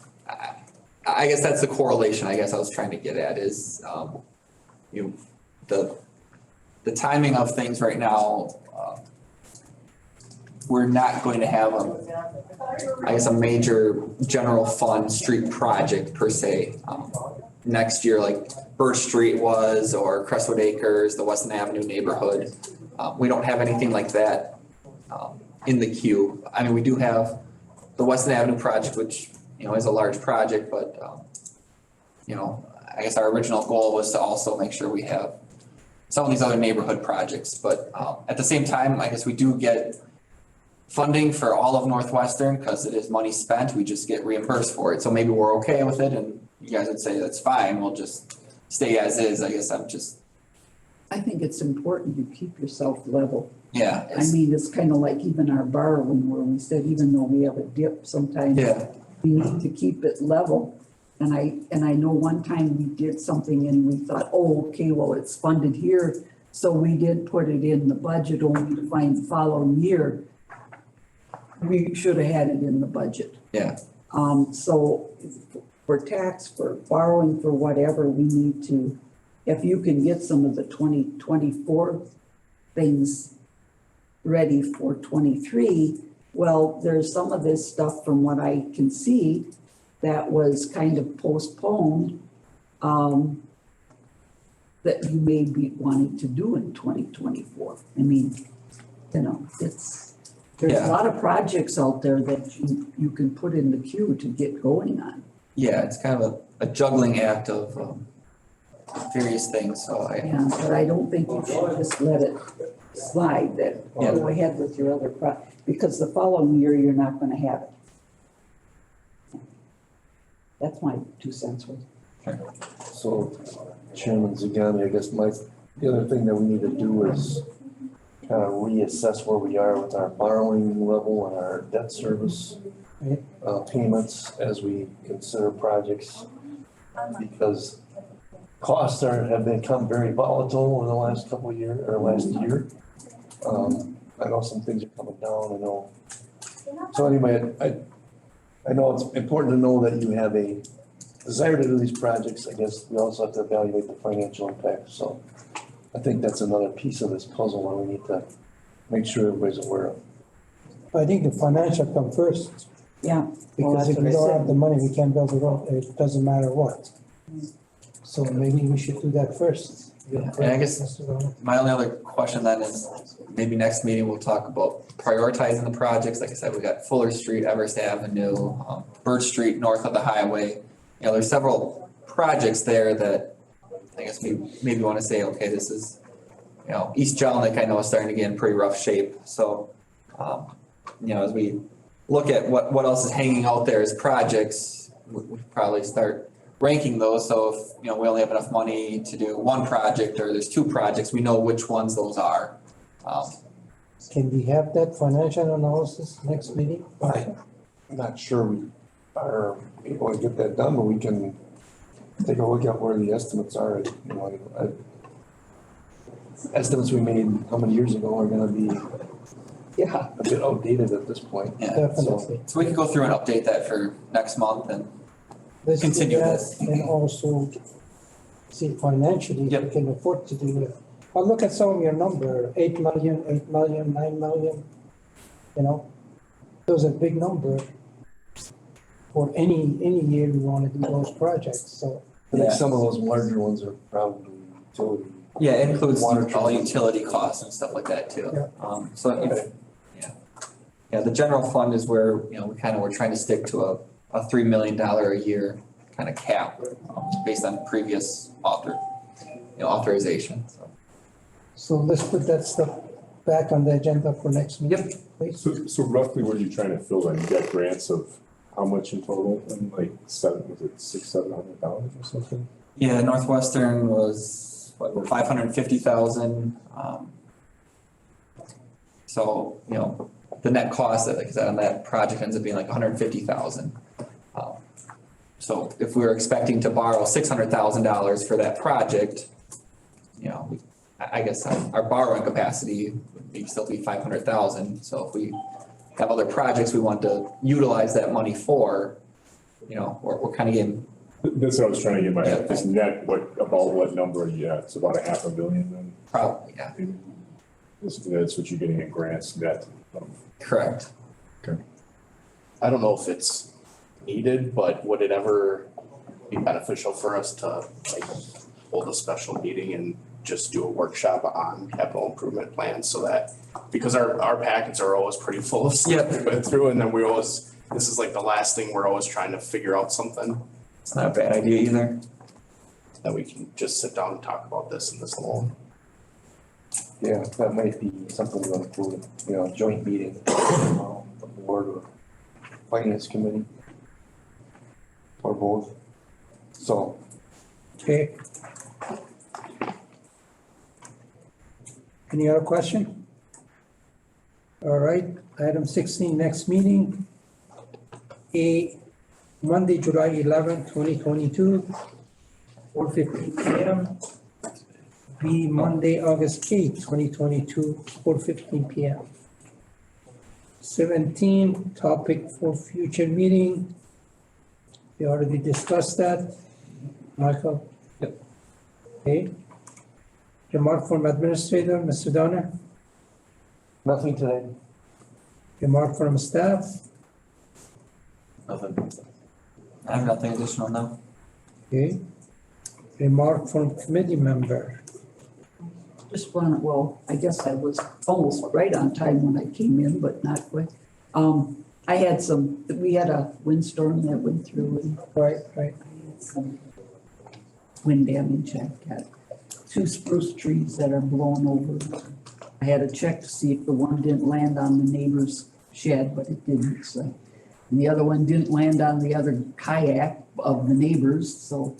I guess that's the correlation, I guess I was trying to get at is, you, the timing of things right now, we're not going to have a major general fund street project per se. Next year, like Birch Street was, or Crestwood Acres, the Weston Avenue neighborhood. We don't have anything like that in the queue. I mean, we do have the Weston Avenue project, which, you know, is a large project, but, you know, I guess our original goal was to also make sure we have some of these other neighborhood projects. But at the same time, I guess we do get funding for all of Northwestern because it is money spent. We just get reimbursed for it. So maybe we're okay with it and you guys would say that's fine. We'll just stay as is. I guess I think it's important to keep yourself level. yeah. I mean, it's kind of like even our borrowing where we said, even though we have a dip sometimes, Yeah, we need to keep it level. And I know one time we did something and we thought, oh, okay, well, it's funded here. So we did put it in the budget only to find the following year. We should have had it in the budget. yeah, So for tax, for borrowing, for whatever, we need to, if you can get some of the 2024 things ready for 23, well, there's some of this stuff from what I can see that was kind of postponed, that you may be wanting to do in 2024. I mean, you know, there's Yeah. a lot of projects out there that you can put in the queue to get going on. yeah. It's kind of a juggling act of various things. So Yeah, but I don't think you should just let it slide, that Yeah. go ahead with your other because the following year, you're not gonna have it. That's my 2 cents worth. So Chairman Zagami, I guess the other thing that we need to do is kind of reassess where we are with our borrowing level and our debt service payments as we consider projects. Because costs have become very volatile over the last couple of years, or last year. I know some things are coming down, I know. So anyway, I know it's important to know that you have a desire to do these projects. I guess we also have to evaluate the financial impact. So I think that's another piece of this puzzle that we need to make sure everybody's aware of. I think the financial come first, Yeah. Well, because that's if what we I don't said. have the money, we can't build the road, it doesn't matter what. So maybe we should do that first. Yeah, and I guess my only other question then is, maybe next meeting we'll talk about prioritizing the projects. Like I said, we got Fuller Street, Everest Avenue, Birch Street north of the highway. You know, there's several projects there that I guess we maybe want to say, okay, this is, you know, East Jellinek I know is starting to get in pretty rough shape. So, you know, as we look at what else is hanging out there as projects, we probably start ranking those. So if, you know, we only have enough money to do one project or there's 2 projects, we know which ones those are. Can we have that financial analysis next meeting? I'm not sure we are able to get that done, but we can take a look at where the estimates are. You know, estimates we made how many years ago are gonna be Yeah. a bit outdated at this point. Yeah, Definitely. so we can go through and update that for next month and Let's do continue that, this. and also see financially if we Yep. can afford to do it. But look at some of your number, 8 million, 9 million, you know? Those are big numbers for any year we want to do those projects, so. I think some of those larger ones are probably utility. yeah, it includes Water all treatment. utility costs and stuff like that too. Yeah. So, Okay. yeah, the general fund is where, you know, we're trying to stick to a $3 million a year kind of cap, based on previous authorization, so. So let's put that stuff back on the agenda for next meeting, please. So roughly what are you trying to fill then? You got grants of how much in total? And like was it $700 or something? Yeah, Northwestern was, what, 550,000, so, you know, the net cost, like I said, on that project ends up being like 150,000. So if we were expecting to borrow $600,000 for that project, you know, I guess our borrowing capacity would still be 500,000. So if we have other projects we want to utilize that money for, you know, we're kind of getting. That's what I was trying to get my head, is net, what number, yeah, it's about $500 million then? Probably, yeah. That's what you're getting in grants net. Correct. I don't know if it's needed, but would it ever be beneficial for us to like hold a special meeting and just do a workshop on capital improvement plans so that, because our packets are always pretty full of stuff we went through, and then this is like the last thing, we're always trying to figure out something. It's not a bad idea either. That we can just sit down and talk about this and this alone. Yeah, that might be something to include, you know, a joint meeting, the board or finance committee. Or both. So, Okay. Any other question? All right, item 16, next meeting. Monday, July 11, 2022, 4:15 PM. B, Monday, August 8, 2022, 4:15 PM. 17, topic for future meeting. We already discussed that. Michael? Yep. Okay. Remark from administrator, Mr. Donner? nothing today. Remark from staff? Nothing. I have nothing additional now. Okay. Remark from committee member? Just one, well, I guess I was almost right on time when I came in, but not quite. I had we had a windstorm that went through and Right. I had some wind damage. I've got 2 spruce trees that are blown over. I had to check to see if the one didn't land on the neighbor's shed, but it didn't, so. And the other one didn't land on the other kayak of the neighbors, so.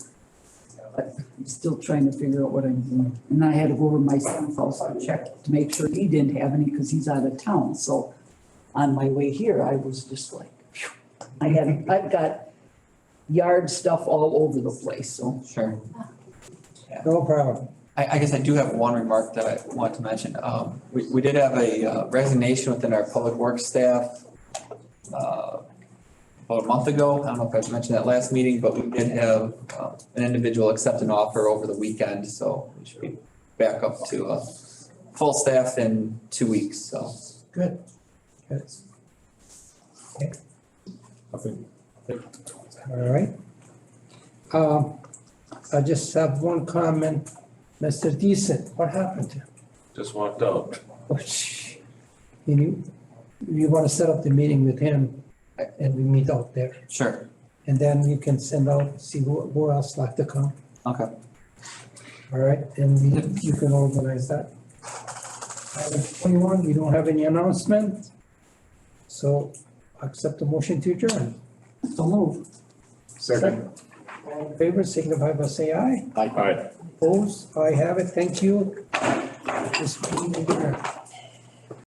But I'm still trying to figure out what I'm doing. And I had to go over to my son's house to check to make sure he didn't have any because he's out of town, so. On my way here, I was just like, phew. I've got yard stuff all over the place, so. Sure. No problem. I guess I do have one remark that I want to mention. We did have a resignation within our public works staff about a month ago. I don't know if I mentioned that last meeting, but we did have an individual accept an offer over the weekend, so we should be back up to full staff in 2 weeks, so. Good. Good. Okay, Nothing. all right. I just have one comment. Mr. Decent, what happened to him? Just walked out. You want to set up the meeting with him and we meet out there. Sure. And then you can send out, see who else like to come. Okay. All right, and you can organize that. Item 21, we don't have any announcement. So accept the motion to adjourn. So move. Second. All in favor, signify by say aye. Aye. Opposed, I have it, thank you. This meeting adjourned.